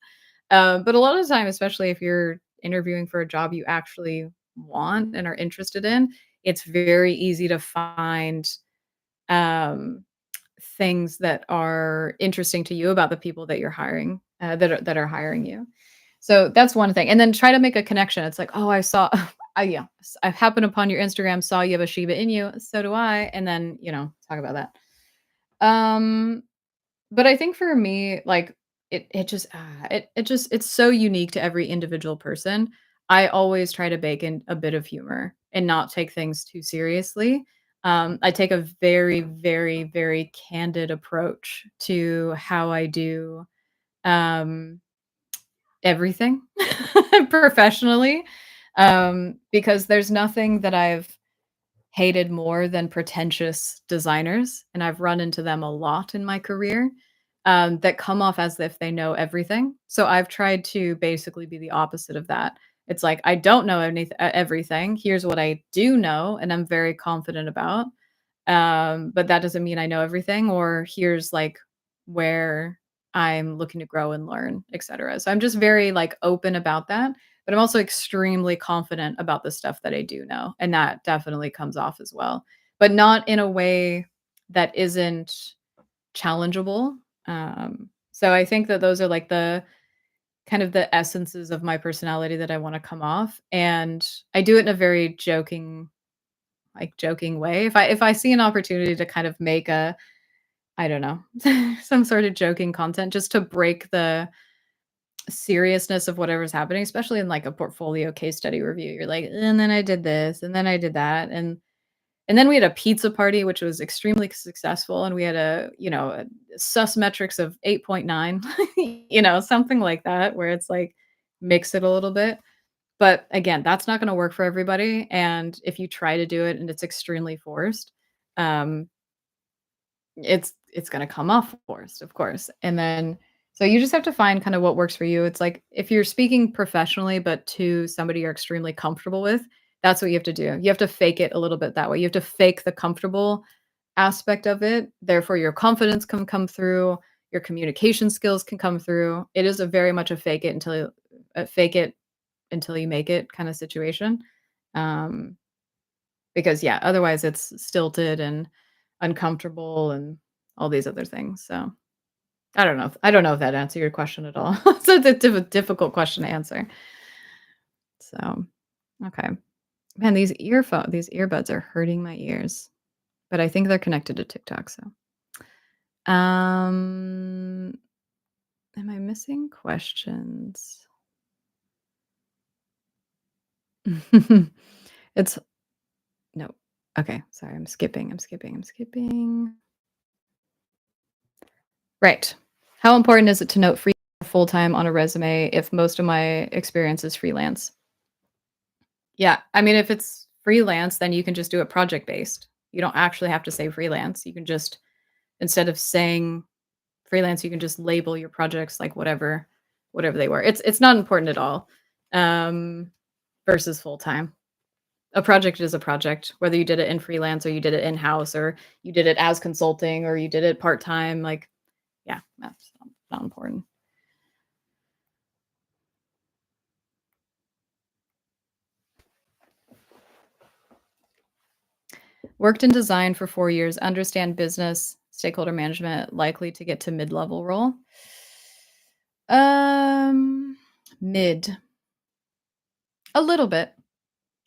But a lot of the time, especially if you're interviewing for a job you actually want and are interested in, it's very easy to find um, things that are interesting to you about the people that you're hiring, that are hiring you. So that's one thing, and then try to make a connection. It's like, oh, I saw, yeah, I happened upon your Instagram, saw you have a Shiba Inu, so do I, and then talk about that. Um, but I think for me, like, it's so unique to every individual person. I always try to bake in a bit of humor and not take things too seriously. I take a very, very, very candid approach to how I do, um, everything professionally, because there's nothing that I've hated more than pretentious designers, and I've run into them a lot in my career, that come off as if they know everything. So I've tried to basically be the opposite of that. It's like, I don't know everything. Here's what I do know, and I'm very confident about. But that doesn't mean I know everything, or here's like where I'm looking to grow and learn, etc. So I'm just very like open about that, but I'm also extremely confident about the stuff that I do know, and that definitely comes off as well, but not in a way that isn't challengeable. So I think that those are like the kind of the essences of my personality that I want to come off, and I do it in a very joking way. If I see an opportunity to kind of make a, I don't know, some sort of joking content just to break the seriousness of whatever's happening, especially in like a portfolio case study review. You're like, and then I did this, and then I did that, and then we had a pizza party, which was extremely successful, and we had a sus metrics of 8.9, something like that, where it's like mix it a little bit. But again, that's not gonna work for everybody, and if you try to do it and it's extremely forced, um, it's gonna come off forced, of course, and then so you just have to find kinda what works for you. It's like, if you're speaking professionally, but to somebody you're extremely comfortable with, that's what you have to do. You have to fake it a little bit that way. You have to fake the comfortable, aspect of it. Therefore, your confidence can come through, your communication skills can come through. It is a very much a fake it until you make it kind of situation. Um, because yeah, otherwise it's stilted and uncomfortable and all these other things. So I don't know if that answered your question at all. So it's a difficult question to answer. So okay. Man, these earbuds are hurting my ears, but I think they're connected to TikTok, so. Um, am I missing questions? It's no. Okay, sorry, I'm skipping. Right. How important is it to note free full-time on a resume if most of my experience is freelance? Yeah, I mean, if it's freelance, then you can just do it project-based. You don't actually have to say freelance. You can just instead of saying freelance, you can just label your projects like whatever they were. It's not important at all, um, versus full-time. A project is a project, whether you did it in freelance or you did it in-house or you did it as consulting or you did it part-time, like, yeah, that's not important. Worked in design for 4 years, understand business, stakeholder management, likely to get to mid-level role. Um, mid. A little bit.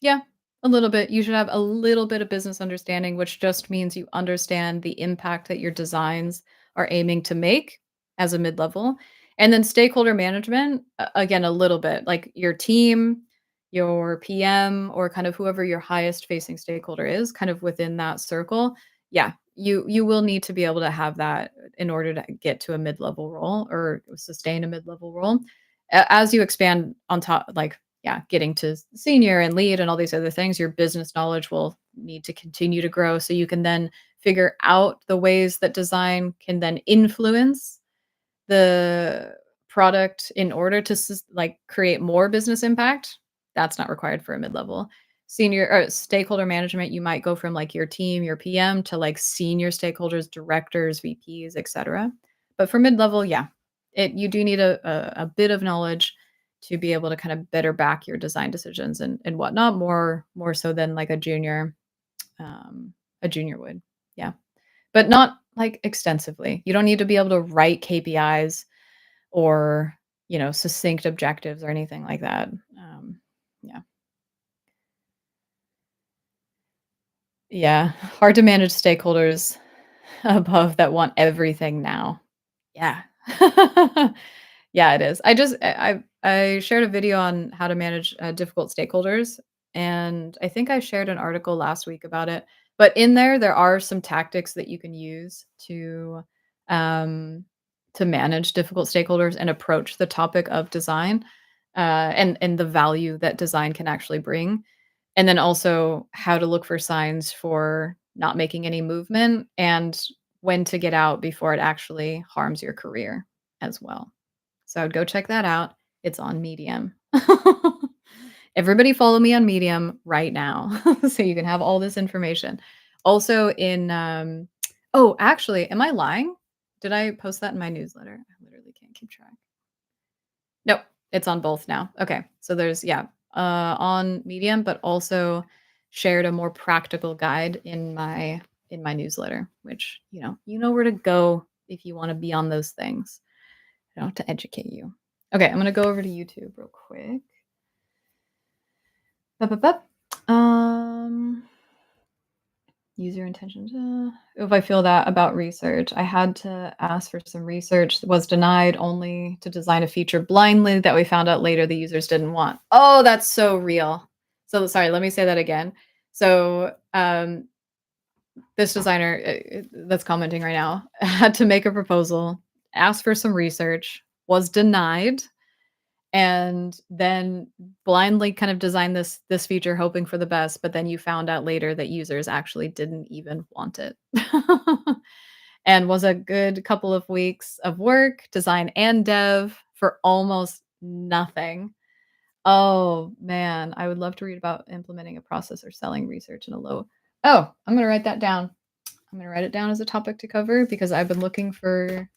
Yeah, a little bit. You should have a little bit of business understanding, which just means you understand the impact that your designs are aiming to make as a mid-level. And then stakeholder management, again, a little bit, like your team, your PM, or kind of whoever your highest facing stakeholder is, kind of within that circle. Yeah, you will need to be able to have that in order to get to a mid-level role or sustain a mid-level role. As you expand on top, like yeah, getting to senior and lead and all these other things, your business knowledge will need to continue to grow so you can then figure out the ways that design can then influence the product in order to like create more business impact. That's not required for a mid-level. Senior or stakeholder management, you might go from like your team, your PM to like senior stakeholders, directors, VPs, etc. But for mid-level, yeah, you do need a bit of knowledge to be able to kind of better back your design decisions and whatnot more so than like a junior would. Yeah. But not like extensively. You don't need to be able to write KPIs or, succinct objectives or anything like that. Yeah. Yeah. Hard to manage stakeholders above that want everything now. Yeah. Yeah, it is. I shared a video on how to manage difficult stakeholders, and I think I shared an article last week about it. But in there are some tactics that you can use um, to manage difficult stakeholders and approach the topic of design, and the value that design can actually bring. And then also how to look for signs for not making any movement and when to get out before it actually harms your career as well. So I would go check that out. It's on Medium. Everybody follow me on Medium right now so you can have all this information. Also oh, actually, am I lying? Did I post that in my newsletter? I literally can't keep track. Nope, it's on both now. Okay. So there's yeah, on Medium, but also shared a more practical guide in my newsletter, which, you know where to go if you want to be on those things, to educate you. Okay, I'm gonna go over to YouTube real quick. Bup, bup, bup. User intentions. If I feel that about research, I had to ask for some research, was denied only to design a feature blindly that we found out later the users didn't want. Oh, that's so real. So sorry, let me say that again. So this designer that's commenting right now had to make a proposal, ask for some research, was denied, and then blindly kind of designed this feature hoping for the best, but then you found out later that users actually didn't even want it. And was a good couple of weeks of work, design and dev for almost nothing. Oh, man, I would love to read about implementing a process or selling research in a low. Oh, I'm gonna write that down. I'm gonna write it down as a topic to cover because I've been looking for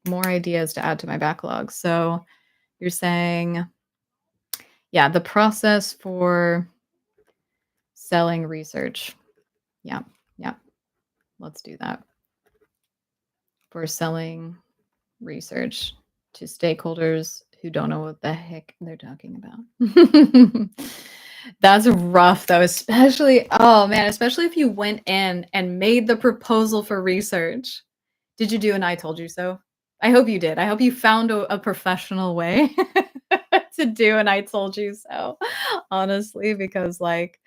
more ideas to add to my backlog. So you're saying, yeah, the process for selling research. Yeah, yeah. Let's do that. For selling research to stakeholders who don't know what the heck they're talking about. That's rough though, especially, oh man, especially if you went in and made the proposal for research. Did you do an I told you so? I hope you did. I hope you found a professional way to do an I told you so, honestly, because like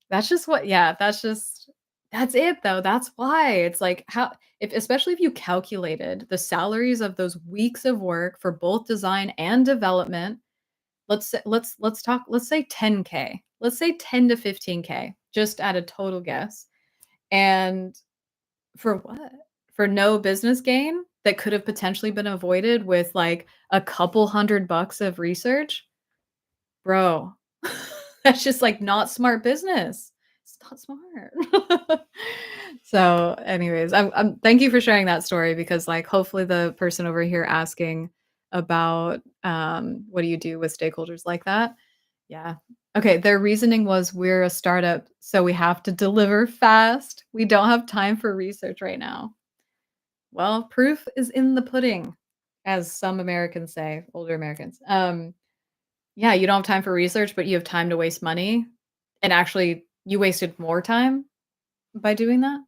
that's just what yeah, that's it though. That's why. It's like how if especially if you calculated the salaries of those weeks of work for both design and development, let's talk let's say 10K. Let's say 10 to 15K just at a total guess. And for what? For no business gain that could have potentially been avoided with like a couple $100 of research? Bro, that's just, like, not smart business. It's not smart. So, anyways, I'm thank you for sharing that story because, like, hopefully the person over here asking about, what do you do with stakeholders like that? Yeah. Okay, their reasoning was, "We're a startup, so we have to deliver fast. We don't have time for research right now." Well, proof is in the pudding, as some Americans say, older Americans. Yeah, you don't have time for research, but you have time to waste money, and actually, you wasted more time by doing that?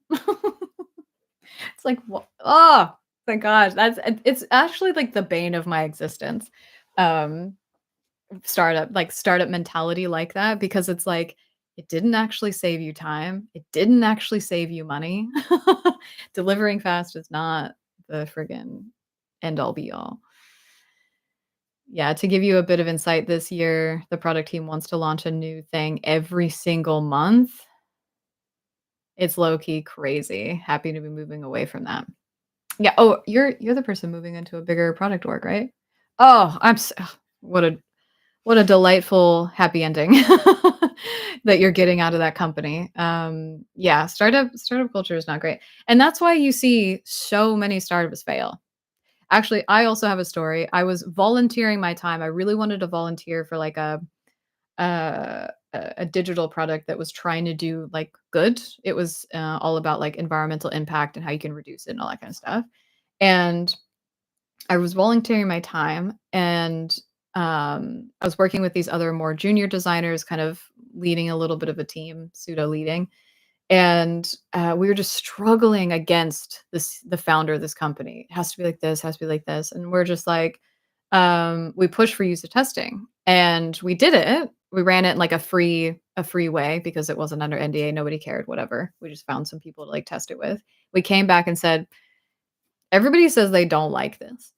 It's like, wha oh my gosh, that's it's actually, like, the bane of my existence, um, startup mentality like that, because it's like, it didn't actually save you time, it didn't actually save you money. Delivering fast is not the friggin' end all be all. Yeah, to give you a bit of insight this year, the product team wants to launch a new thing every single month. It's low key crazy. Happy to be moving away from that. Yeah. Oh, you're the person moving into a bigger product org, right? Oh, what a what a delightful happy ending that you're getting out of that company. Yeah, startup culture is not great, and that's why you see so many startups fail. Actually, I also have a story. I was volunteering my time. I really wanted to volunteer for like a digital product that was trying to do like good. It was all about like environmental impact and how you can reduce it and all that kind of stuff. And I was volunteering my time, and I was working with these other more junior designers, kind of leading a little bit of a team, pseudo leading, and we were just struggling against the founder of this company. It has to be like this, has to be like this, and we're just like, we pushed for user testing, and we did it. We ran it in like a free way because it wasn't under NDA. Nobody cared. Whatever. We just found some people to like test it with. We came back and said, everybody says they don't like this.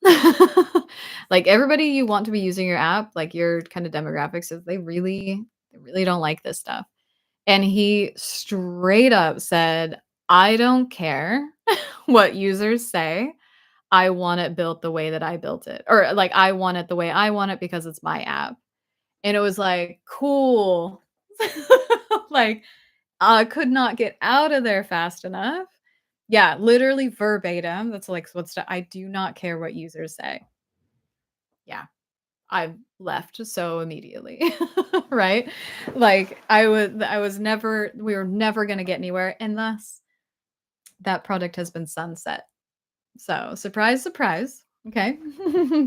Like everybody you want to be using your app, like your kind of demographic says they really don't like this stuff. And he straight up said, "I don't care what users say. I want it built the way that I built it." Or like, "I want it the way I want it because it's my app." And it was like, "Cool." Like, I could not get out of there fast enough. Yeah, literally verbatim. That's like what's the I do not care what users say. Yeah. I left so immediately, right? Like I was never we were never gonna get anywhere unless that product has been sunset. So, surprise, surprise, okay?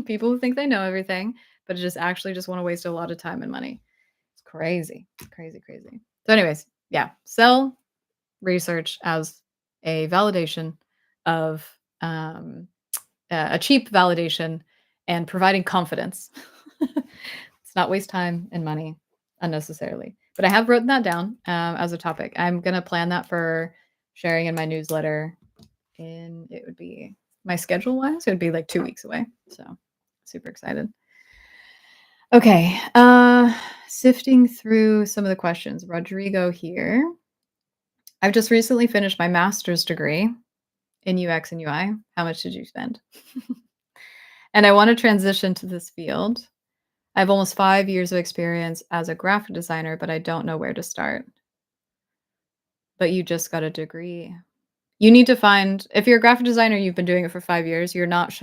People who think they know everything, but just wanna waste a lot of time and money. It's crazy. It's crazy, crazy. So anyways, yeah, sell research as a validation of, a cheap validation and providing confidence. Let's not waste time and money unnecessarily. But I have written that down as a topic. I'm gonna plan that for sharing in my newsletter. And it would be my schedule wise, it would be like 2 weeks away. So super excited. Okay. Sifting through some of the questions. Rodrigo here. I've just recently finished my master's degree in UX and UI. How much did you spend? And I want to transition to this field. I have almost 5 years of experience as a graphic designer, but I don't know where to start. But you just got a degree. You need to find if you're a graphic designer, you've been doing it for 5 years, you're not,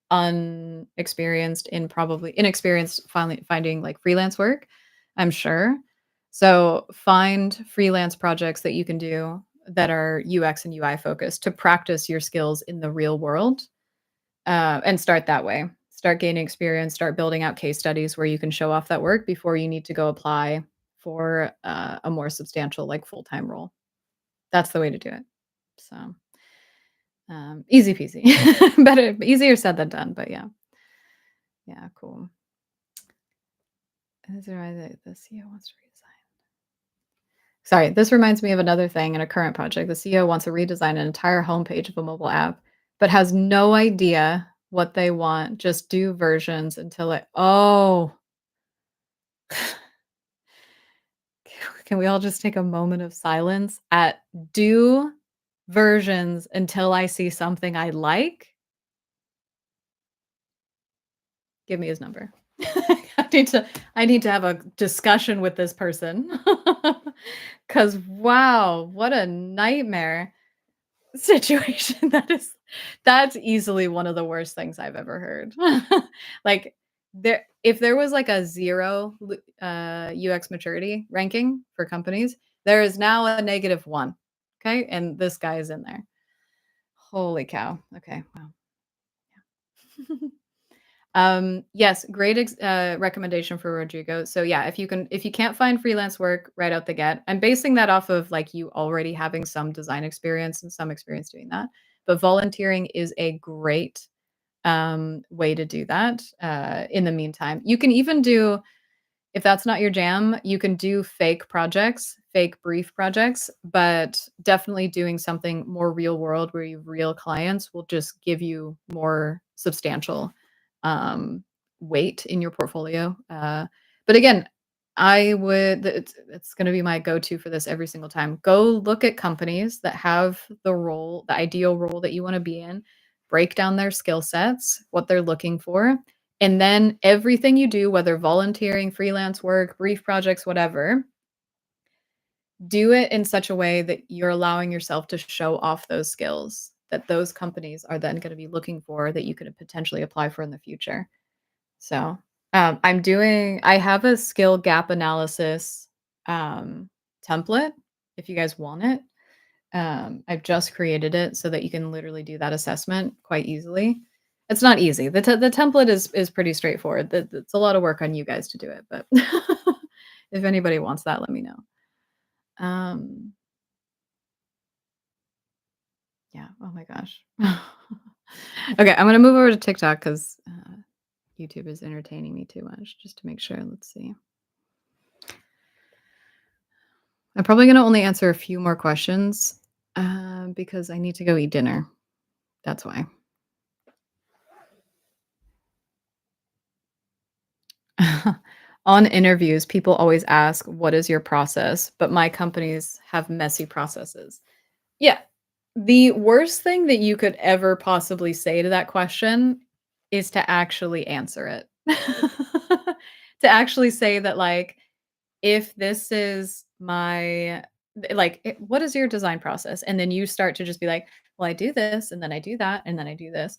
inexperienced finding, like, freelance work, I'm sure. So, find freelance projects that you can do that are UX and UI focused to practice your skills in the real world, and start that way. Start gaining experience, start building out case studies where you can show off that work before you need to go apply for, a more substantial, like, full-time role. That's the way to do it. So, easy peasy. Better easier said than done, but yeah. Yeah, cool. Is there the CEO wants to redesign. Sorry, this reminds me of another thing in a current project. The CEO wants to redesign an entire homepage of a mobile app, but has no idea what they want. Just do versions until it oh, can we all just take a moment of silence at do versions until I see something I like? Give me his number. I need to have a discussion with this person. Cause wow, what a nightmare situation that's easily one of the worst things I've ever heard. Like, if there was, like, a 0 UX maturity ranking for companies, there is now a -1, okay? And this guy is in there. Holy cow. Okay, wow. Yes, great recommendation for Rodrigo. So yeah, if you can't find freelance work right out the get, I'm basing that off of like you already having some design experience and some experience doing that. But volunteering is a great way to do that. In the meantime, you can even do if that's not your jam, you can do fake projects, fake brief projects, but definitely doing something more real world where you have real clients will just give you more substantial um, weight in your portfolio. But again, it's going to be my go-to for this every single time. Go look at companies that have the ideal role that you want to be in, break down their skill sets, what they're looking for, and then everything you do, whether volunteering, freelance work, brief projects, whatever, do it in such a way that you're allowing yourself to show off those skills that those companies are then going to be looking for that you could potentially apply for in the future. So, I have a skill gap analysis um, template if you guys want it. I've just created it so that you can literally do that assessment quite easily. It's not easy. The template is pretty straightforward. It's a lot of work on you guys to do it, but if anybody wants that, let me know. Um, yeah. Oh my gosh. Okay, I'm gonna move over to TikTok because YouTube is entertaining me too much. Just to make sure. Let's see. I'm probably gonna only answer a few more questions because I need to go eat dinner. That's why. On interviews, people always ask, "What is your process?" But my companies have messy processes. Yeah. The worst thing that you could ever possibly say to that question is to actually answer it. To actually say that, like, if this is my what is your design process? And then you start to just be like, well, I do this, and then I do that, and then I do this.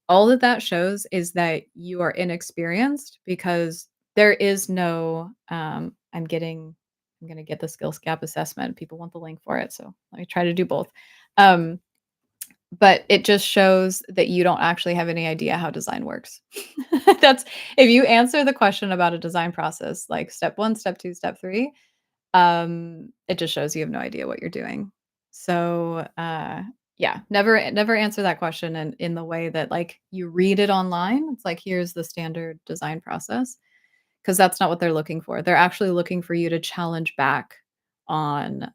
All that that shows is that you are inexperienced because there is no, I'm going to get the skills gap assessment. People want the link for it. So let me try to do both. Um, but it just shows that you don't actually have any idea how design works. That's if you answer the question about a design process, like step 1, step 2, step 3, it just shows you have no idea what you're doing. So, yeah, never answer that question in the way that, like, you read it online. It's like, "Here's the standard design process," because that's not what they're looking for. They're actually looking for you to challenge back on,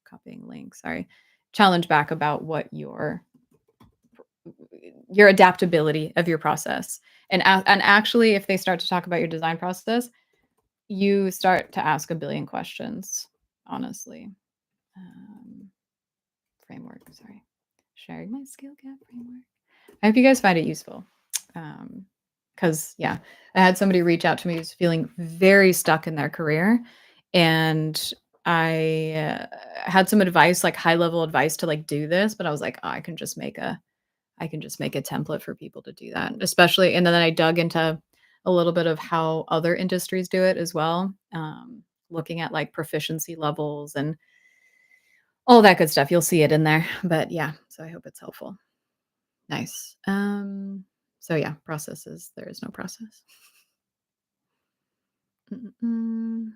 copying link, sorry. Challenge back about what your adaptability of your process. And actually, if they start to talk about your design process, you start to ask a billion questions, honestly. Um, framework, sorry. Sharing my skill gap framework. I hope you guys find it useful. Because yeah, I had somebody reach out to me who's feeling very stuck in their career, and I had some advice, like high level advice to like do this, but I was like, oh, I can just make a template for people to do that, especially. And then I dug into a little bit of how other industries do it as well, looking at like proficiency levels and all that good stuff. You'll see it in there. But yeah, so I hope it's helpful. Nice. So yeah, processes. There is no process. Mm-mm.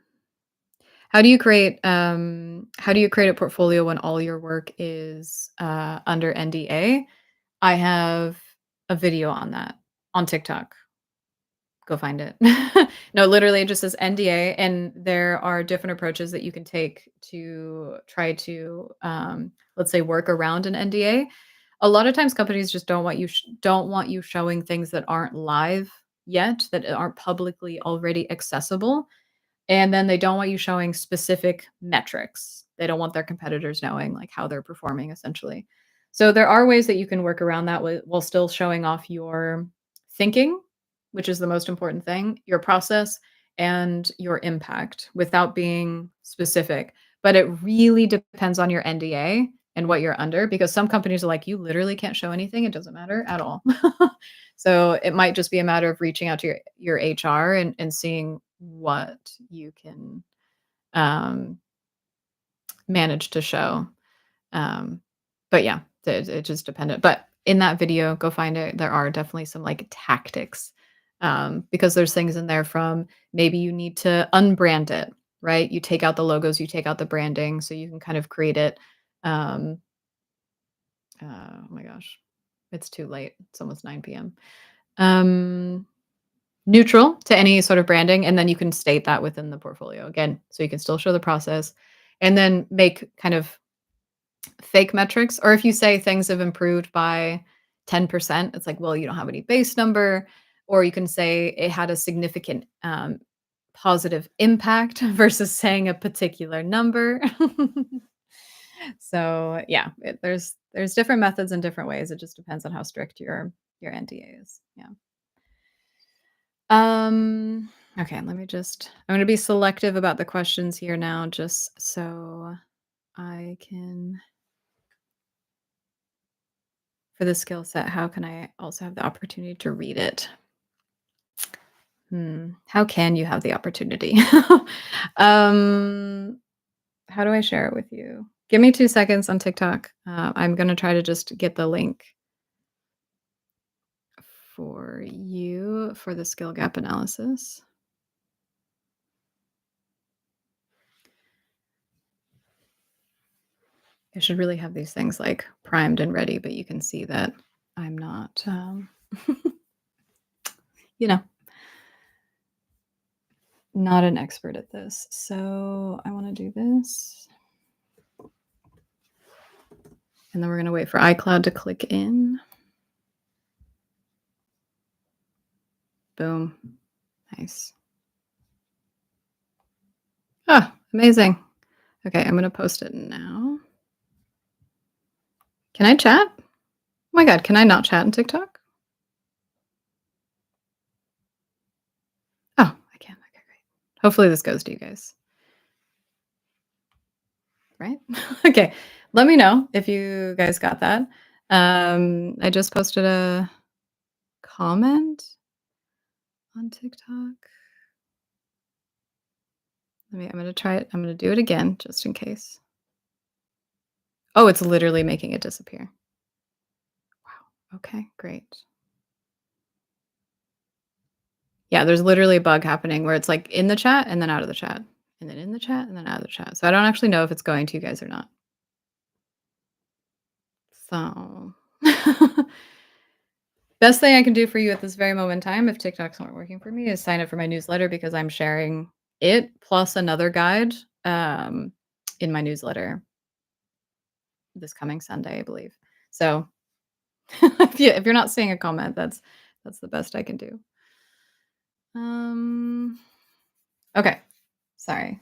How do you create a portfolio when all your work is under NDA? I have a video on that on TikTok. Go find it. No, literally it just says NDA, and there are different approaches that you can take to try to, let's say, work around an NDA. A lot of times companies just don't want you showing things that aren't live yet, that aren't publicly already accessible, and then they don't want you showing specific metrics. They don't want their competitors knowing, like, how they're performing, essentially. So there are ways that you can work around that while still showing off your thinking, which is the most important thing, your process, and your impact without being specific. But it really depends on your NDA and what you're under, because some companies are like, "You literally can't show anything, it doesn't matter at all." So it might just be a matter of reaching out to your HR and seeing what you can, um, manage to show. Um, but yeah, it just depended. But in that video, go find it. There are definitely some like tactics, because there's things in there from maybe you need to unbrand it, right? You take out the logos, you take out the branding, so you can kind of create it. Um, oh my gosh, it's too late. It's almost 9 p.m. Um, Neutral to any sort of branding, and then you can state that within the portfolio again, so you can still show the process, and then make kind of fake metrics. Or if you say things have improved by 10%, it's like, well, you don't have any base number. Or you can say it had a significant positive impact versus saying a particular number. So yeah, there's different methods and different ways. It just depends on how strict your NDA is. Yeah. Okay, I'm going to be selective about the questions here now, just so I can, for the skill set, how can I also have the opportunity to read it? How can you have the opportunity? um, how do I share it with you? Give me 2 seconds on TikTok. I'm going to try to just get the link for you for the skill gap analysis. I should really have these things like primed and ready, but you can see that I'm not, you know, not an expert at this. So I want to do this. And then we're going to wait for iCloud to click in. Boom. Nice. Oh, amazing. Okay, I'm going to post it now. Can I chat? Oh my God, can I not chat in TikTok? Oh, I can. Okay, great. Hopefully this goes to you guys. Right? Okay. Let me know if you guys got that. I just posted a comment on TikTok. I'm gonna try it. I'm gonna do it again just in case. Oh, it's literally making it disappear. Wow. Okay, great. Yeah, there's literally a bug happening where it's like in the chat and then out of the chat, and then in the chat and then out of the chat. So I don't actually know if it's going to you guys or not. So best thing I can do for you at this very moment in time, if TikTok's not working for me, is sign up for my newsletter, because I'm sharing it plus another guide in my newsletter this coming Sunday, I believe. So if you're not seeing a comment, that's the best I can do. Um, okay, sorry.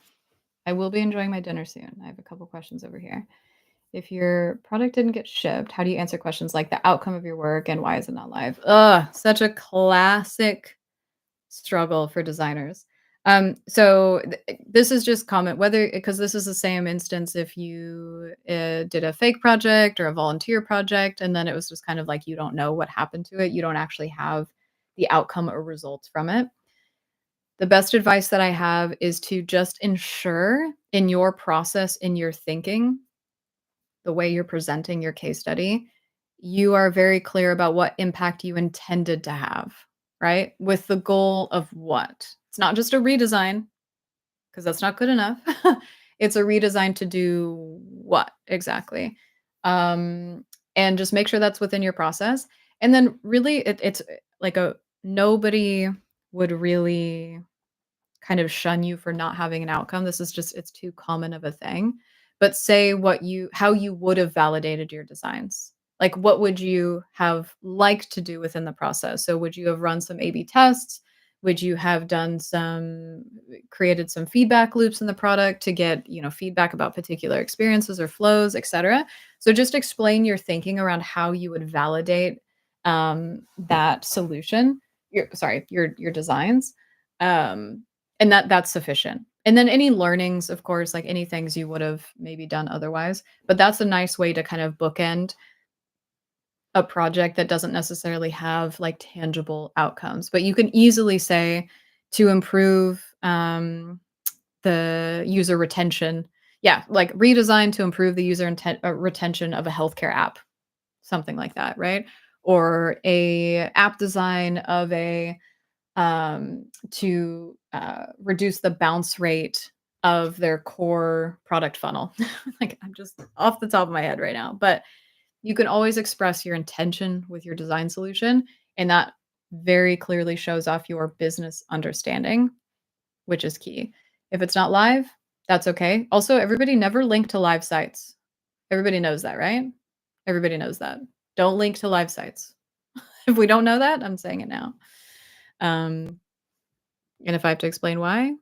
I will be enjoying my dinner soon. I have a couple questions over here. If your product didn't get shipped, how do you answer questions like the outcome of your work and why is it not live? Ugh, such a classic struggle for designers. This is just comment whether because this is the same instance if you did a fake project or a volunteer project, and then it was just kind of like you don't know what happened to it. You don't actually have the outcome or results from it. The best advice that I have is to just ensure in your process, in your thinking, the way you're presenting your case study, you are very clear about what impact you intended to have, right? With the goal of what? It's not just a redesign, because that's not good enough. It's a redesign to do what exactly? Um, and just make sure that's within your process. And then really it's like a nobody would really kind of shun you for not having an outcome. This is just it's too common of a thing. But say what you how you would have validated your designs. Like what would you have liked to do within the process? So would you have run some A/B tests? Would you have done some created some feedback loops in the product to get, feedback about particular experiences or flows, etc. So just explain your thinking around how you would validate that solution, your designs. Um, and that's sufficient. And then any learnings, of course, like any things you would have maybe done otherwise, but that's a nice way to kind of bookend a project that doesn't necessarily have like tangible outcomes. But you can easily say to improve the user retention. Yeah, like redesign to improve the retention of a healthcare app, something like that, right? Or a app design of a to reduce the bounce rate of their core product funnel. Like I'm just off the top of my head right now, but you can always express your intention with your design solution, and that very clearly shows off your business understanding, which is key. If it's not live, that's okay. Also, everybody never link to live sites. Everybody knows that, right? Everybody knows that. Don't link to live sites. If we don't know that, I'm saying it now. Um, and if I have to explain why,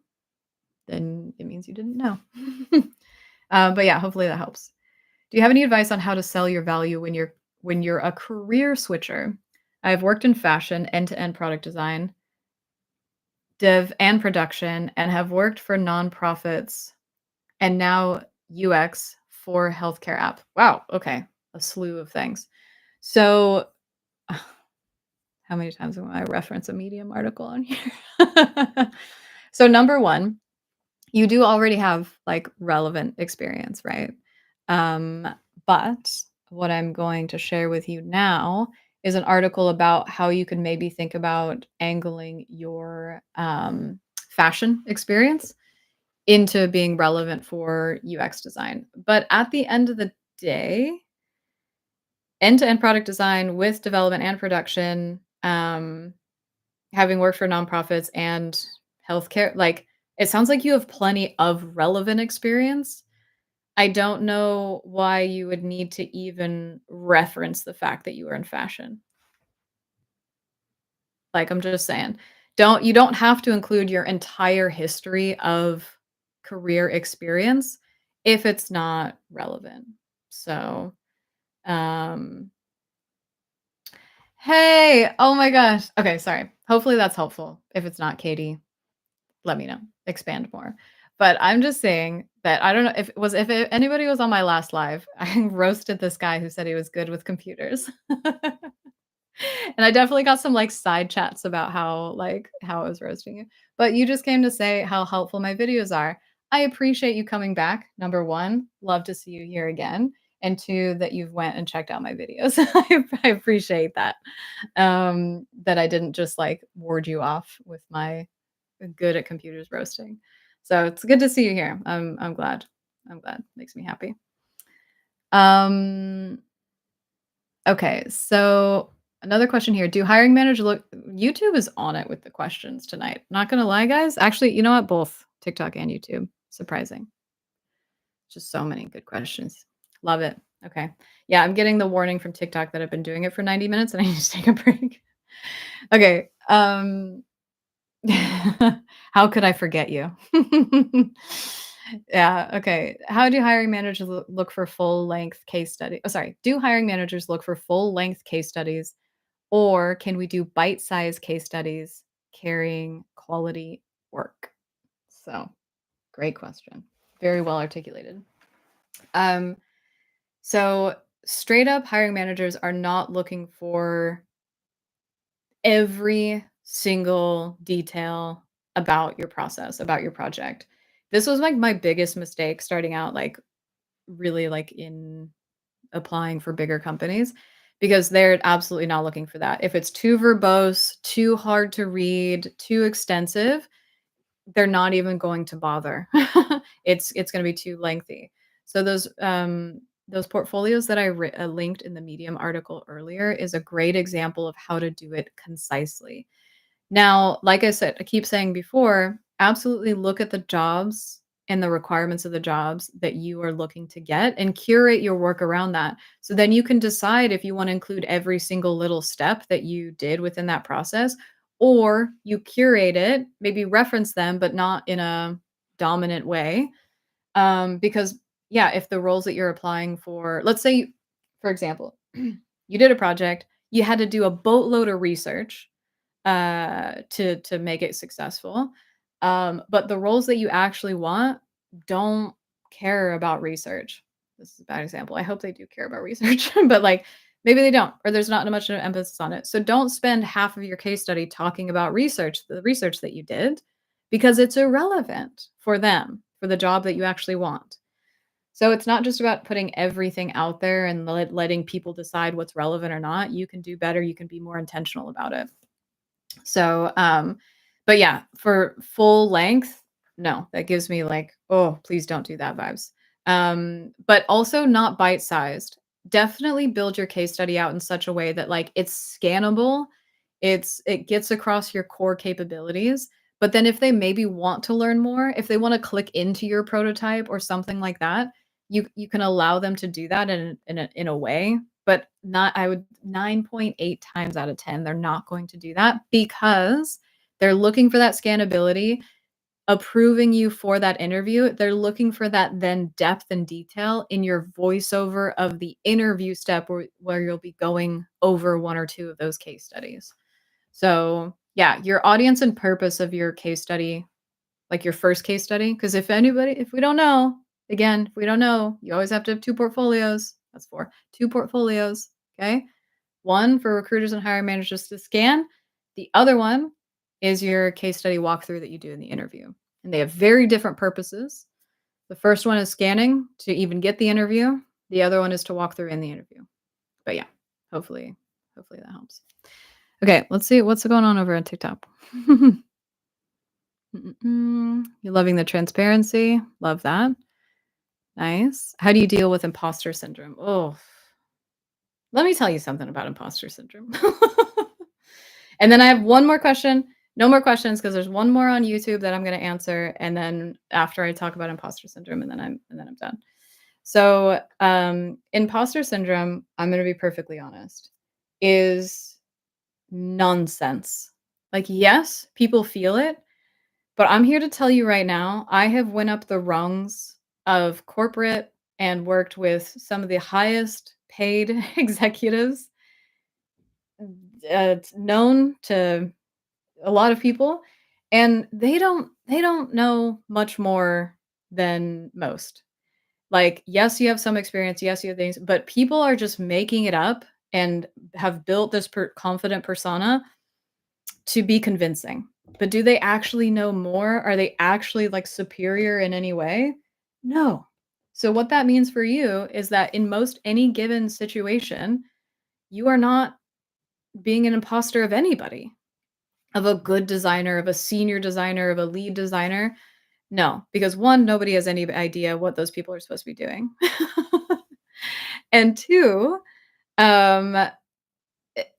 then it means you didn't know. But yeah, hopefully that helps. Do you have any advice on how to sell your value when you're a career switcher? I have worked in fashion, end-to-end product design, dev and production, and have worked for nonprofits and now UX for healthcare app. Wow, okay. A slew of things. So how many times am I reference a Medium article on here? So number 1, you do already have, like, relevant experience, right? Um, but what I'm going to share with you now is an article about how you can maybe think about angling your, fashion experience into being relevant for UX design. But at the end of the day, end-to-end product design with development and production, having worked for nonprofits and healthcare, like, it sounds like you have plenty of relevant experience. I don't know why you would need to even reference the fact that you were in fashion. Like, I'm just saying. You don't have to include your entire history of career experience if it's not relevant. So, um hey, oh my gosh. Okay, sorry. Hopefully that's helpful. If it's not, Katie, let me know. Expand more. But I'm just saying that I don't know if anybody was on my last live, I roasted this guy who said he was good with computers. And I definitely got some like side chats about how I was roasting you. But you just came to say how helpful my videos are. I appreciate you coming back. Number 1, love to see you here again. And 2, that you've went and checked out my videos. I appreciate that. That I didn't just like ward you off with my good at computers roasting. So it's good to see you here. I'm glad. I'm glad. Makes me happy. Um, okay, so another question here. Do hiring managers look YouTube is on it with the questions tonight. Not gonna lie, guys. Actually, you know what? Both TikTok and YouTube. Surprising. Just so many good questions. Love it. Okay. Yeah, I'm getting the warning from TikTok that I've been doing it for 90 minutes and I need to take a break. Okay. How could I forget you? Yeah, okay. How do hiring managers look for full-length case study oh, sorry. Do hiring managers look for full-length case studies, or can we do bite-sized case studies carrying quality work? So, great question. Very well articulated. Um, so straight up hiring managers are not looking for every single detail about your process, about your project. This was like my biggest mistake starting out, like really like in applying for bigger companies because they're absolutely not looking for that. If it's too verbose, too hard to read, too extensive, they're not even going to bother. It's gonna be too lengthy. So those portfolios that I linked in the Medium article earlier is a great example of how to do it concisely. Now, like I said, I keep saying before, absolutely look at the jobs and the requirements of the jobs that you are looking to get and curate your work around that. So then you can decide if you want to include every single little step that you did within that process, or you curate it, maybe reference them, but not in a dominant way. Because, yeah, if the roles that you're applying for, let's say, for example, you did a project, you had to do a boatload of research to make it successful. But the roles that you actually want don't care about research. This is a bad example. I hope they do care about research, but like maybe they don't, or there's not much emphasis on it. So don't spend half of your case study talking about research, the research that you did, because it's irrelevant for them, for the job that you actually want. So it's not just about putting everything out there and letting people decide what's relevant or not. You can do better. You can be more intentional about it. So, but yeah, for full length, no, that gives me like, oh, please don't do that vibes. But also not bite-sized. Definitely build your case study out in such a way that like it's scannable, it gets across your core capabilities. But then if they maybe want to learn more, if they want to click into your prototype or something like that, you can allow them to do that in a way, but not I would 9.8 times out of 10, they're not going to do that because they're looking for that scannability, approving you for that interview. They're looking for that then depth and detail in your voiceover of the interview step where you'll be going over one or two of those case studies. So, yeah, your audience and purpose of your case study, like your first case study, because if we don't know, again, if we don't know, you always have to have two portfolios. That's four, two portfolios. Okay. One for recruiters and hiring managers to scan. The other one is your case study walkthrough that you do in the interview. And they have very different purposes. The first one is scanning to even get the interview. The other one is to walk through in the interview. But yeah, hopefully that helps. Okay, let's see what's going on over on TikTok. You're loving the transparency. Love that. Nice. How do you deal with imposter syndrome? Oh, let me tell you something about imposter syndrome. And then I have one more question. No more questions because there's one more on YouTube that I'm going to answer, and then after I talk about imposter syndrome, and then I'm done. So, imposter syndrome, I'm going to be perfectly honest, is nonsense. Like, yes, people feel it, but I'm here to tell you right now, I have went up the rungs of corporate and worked with some of the highest paid executives known to a lot of people, and they don't know much more than most. Like, yes, you have some experience, yes, you have things, but people are just making it up and have built this confident persona to be convincing. But do they actually know more? Are they actually like superior in any way? No. So what that means for you is that in most any given situation, you are not being an imposter of anybody, of a good designer, of a senior designer, of a lead designer. No, because one, nobody has any idea what those people are supposed to be doing. And two, um,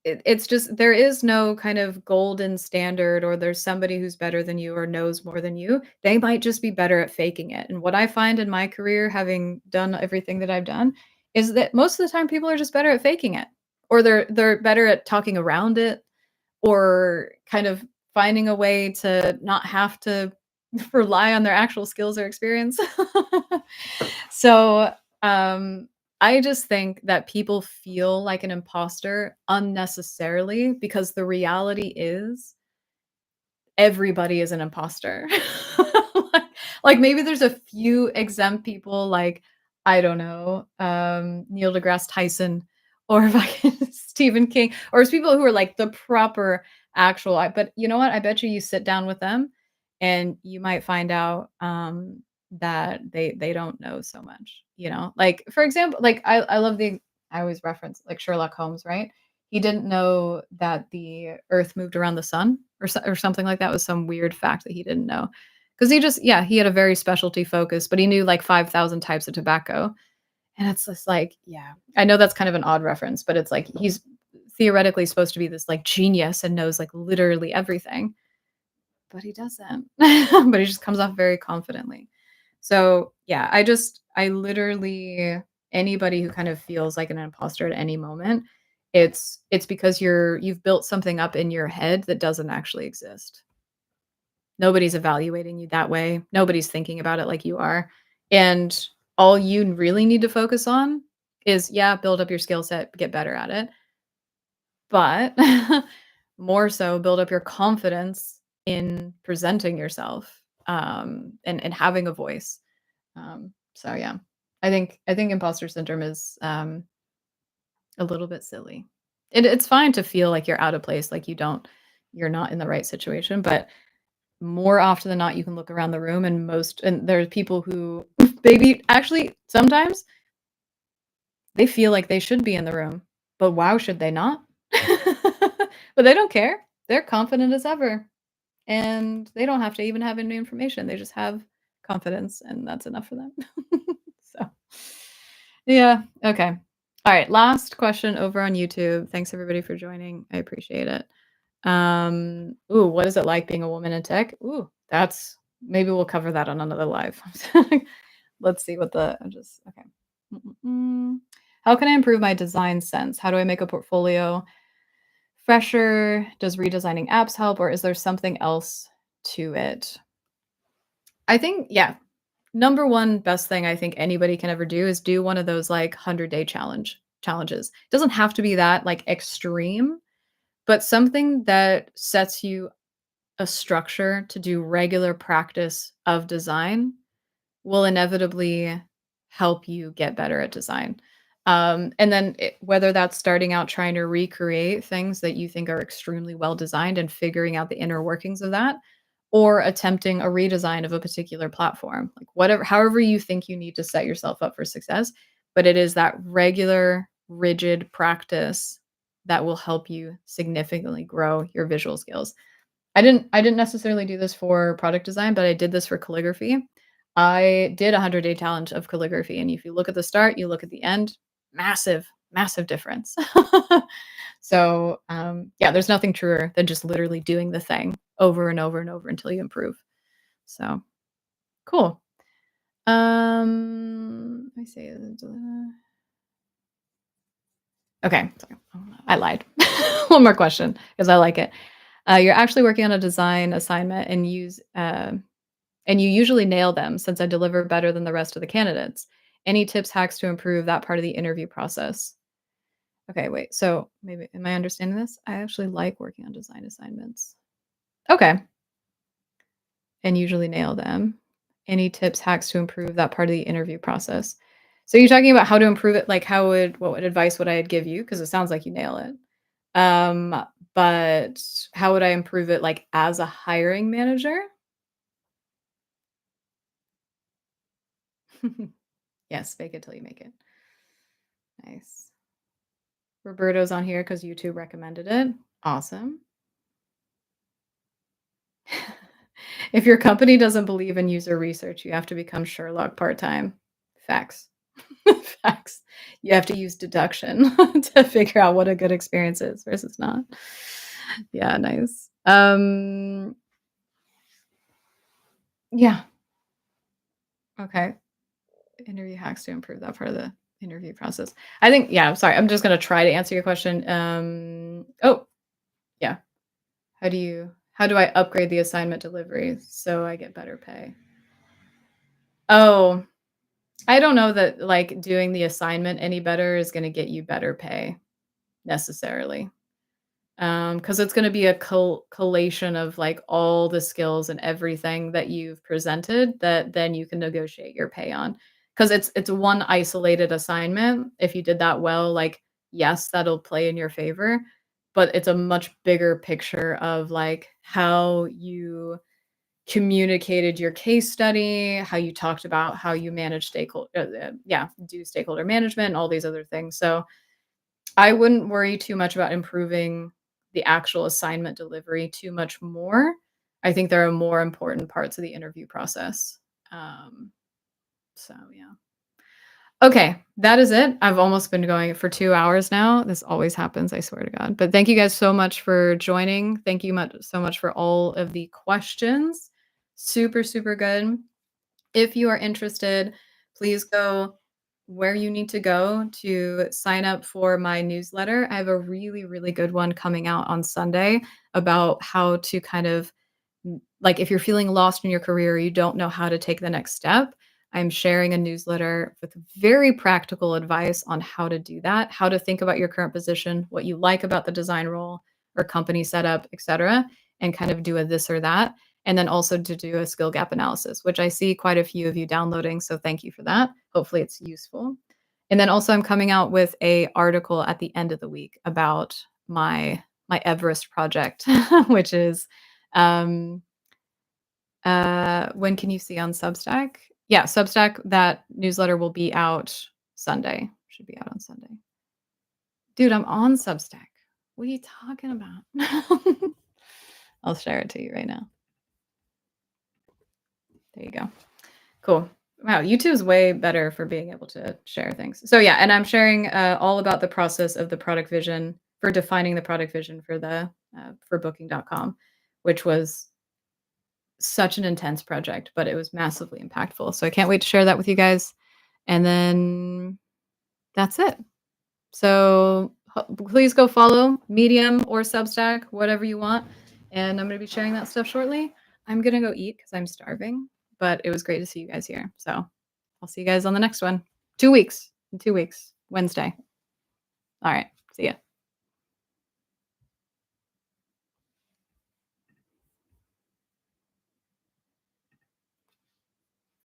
it's just there is no kind of golden standard or there's somebody who's better than you or knows more than you. They might just be better at faking it. And what I find in my career, having done everything that I've done, is that most of the time people are just better at faking it, or they're better at talking around it, or kind of finding a way to not have to rely on their actual skills or experience. So, I just think that people feel like an imposter unnecessarily because the reality is everybody is an imposter. Like, maybe there's a few exempt people, like, I don't know, Neil deGrasse Tyson or fucking Stephen King, or it's people who are, like, the proper actual but you know what? I bet you sit down with them, and you might find out, that they don't know so much, you know? Like, for example, like, I love I always reference, like, Sherlock Holmes, right? He didn't know that the Earth moved around the sun or something like that. Was some weird fact that he didn't know. 'Cause he just yeah, he had a very specialty focus, but he knew like 5,000 types of tobacco, and it's just like, yeah. I know that's kind of an odd reference, but it's like he's theoretically supposed to be this, like, genius and knows, like, literally everything, but he doesn't. But he just comes off very confidently. So, yeah, I literally anybody who kind of feels like an imposter at any moment, it's because you've built something up in your head that doesn't actually exist. Nobody's evaluating you that way. Nobody's thinking about it like you are. And all you really need to focus on is, yeah, build up your skill set, get better at it, but more so build up your confidence in presenting yourself, and having a voice. So yeah, I think imposter syndrome is a little bit silly. It's fine to feel like you're out of place, like you're not in the right situation, but more often than not, you can look around the room and there's people who maybe actually sometimes they feel like they should be in the room, but wow, should they not? But they don't care. They're confident as ever, and they don't have to even have any information. They just have confidence, and that's enough for them. So, yeah, okay. All right, last question over on YouTube. Thanks everybody for joining. I appreciate it. Ooh, what is it like being a woman in tech? Ooh, that's maybe we'll cover that on another live. Let's see what the I just okay. Mm-mm-mm. How can I improve my design sense? How do I make a portfolio fresher? Does redesigning apps help, or is there something else to it? I think, yeah, number one best thing I think anybody can ever do is do one of those like 100-day challenges. It doesn't have to be that like extreme, but something that sets you a structure to do regular practice of design will inevitably help you get better at design. And then whether that's starting out trying to recreate things that you think are extremely well designed and figuring out the inner workings of that, or attempting a redesign of a particular platform, like whatever, however you think you need to set yourself up for success. But it is that regular, rigid practice that will help you significantly grow your visual skills. I didn't necessarily do this for product design, but I did this for calligraphy. I did a 100-day challenge of calligraphy, and if you look at the start, you look at the end, massive, massive difference. So, yeah, there's nothing truer than just literally doing the thing over and over and over until you improve. So, cool. Let me see. Okay, sorry. I lied. One more question because I like it. You're actually working on a design assignment and you usually nail them since I deliver better than the rest of the candidates. Any tips, hacks to improve that part of the interview process? Okay, wait. So maybe am I understanding this? I actually like working on design assignments. Okay, and usually nail them. Any tips, hacks to improve that part of the interview process? So you're talking about how to improve it, like what advice would I give you? Because it sounds like you nail it. Um, but how would I improve it like as a hiring manager? Yes, fake it till you make it. Nice. Roberto's on here because YouTube recommended it. Awesome. If your company doesn't believe in user research, you have to become Sherlock part-time. Facts. Facts. You have to use deduction to figure out what a good experience is versus not. Yeah, nice. Yeah. Okay. Interview hacks to improve that part of the interview process. I think, yeah, I'm sorry. I'm just gonna try to answer your question. Oh, yeah. How do I upgrade the assignment delivery so I get better pay? Oh, I don't know that, like, doing the assignment any better is gonna get you better pay necessarily. because it's going to be a collation of like all the skills and everything that you've presented that then you can negotiate your pay on. Because it's one isolated assignment. If you did that well, like yes, that'll play in your favor, but it's a much bigger picture of like how you communicated your case study, how you talked about how you manage stakeholder, yeah, do stakeholder management, and all these other things. So I wouldn't worry too much about improving the actual assignment delivery too much more. I think there are more important parts of the interview process. Um, so yeah. Okay, that is it. I've almost been going for 2 hours now. This always happens, I swear to God. But thank you guys so much for joining. Thank you so much for all of the questions. Super, super good. If you are interested, please go where you need to go to sign up for my newsletter. I have a really, really good one coming out on Sunday about how to kind of like if you're feeling lost in your career, you don't know how to take the next step. I'm sharing a newsletter with very practical advice on how to do that, how to think about your current position, what you like about the design role or company setup, etc., and kind of do a this or that. And then also to do a skill gap analysis, which I see quite a few of you downloading. So thank you for that. Hopefully it's useful. And then also I'm coming out with a article at the end of the week about my Everest project, which is um, when can you see on Substack? Yeah, Substack, that newsletter will be out Sunday. Should be out on Sunday. Dude, I'm on Substack. What are you talking about? I'll share it to you right now. There you go. Cool. Wow, YouTube's way better for being able to share things. So yeah, and I'm sharing all about the process of the product vision for defining the product vision for the for booking.com, which was such an intense project, but it was massively impactful. So I can't wait to share that with you guys. And then that's it. So please go follow Medium or Substack, whatever you want. And I'm going to be sharing that stuff shortly. I'm going to go eat because I'm starving, but it was great to see you guys here. So I'll see you guys on the next one. 2 weeks. In 2 weeks, Wednesday. All right. See ya.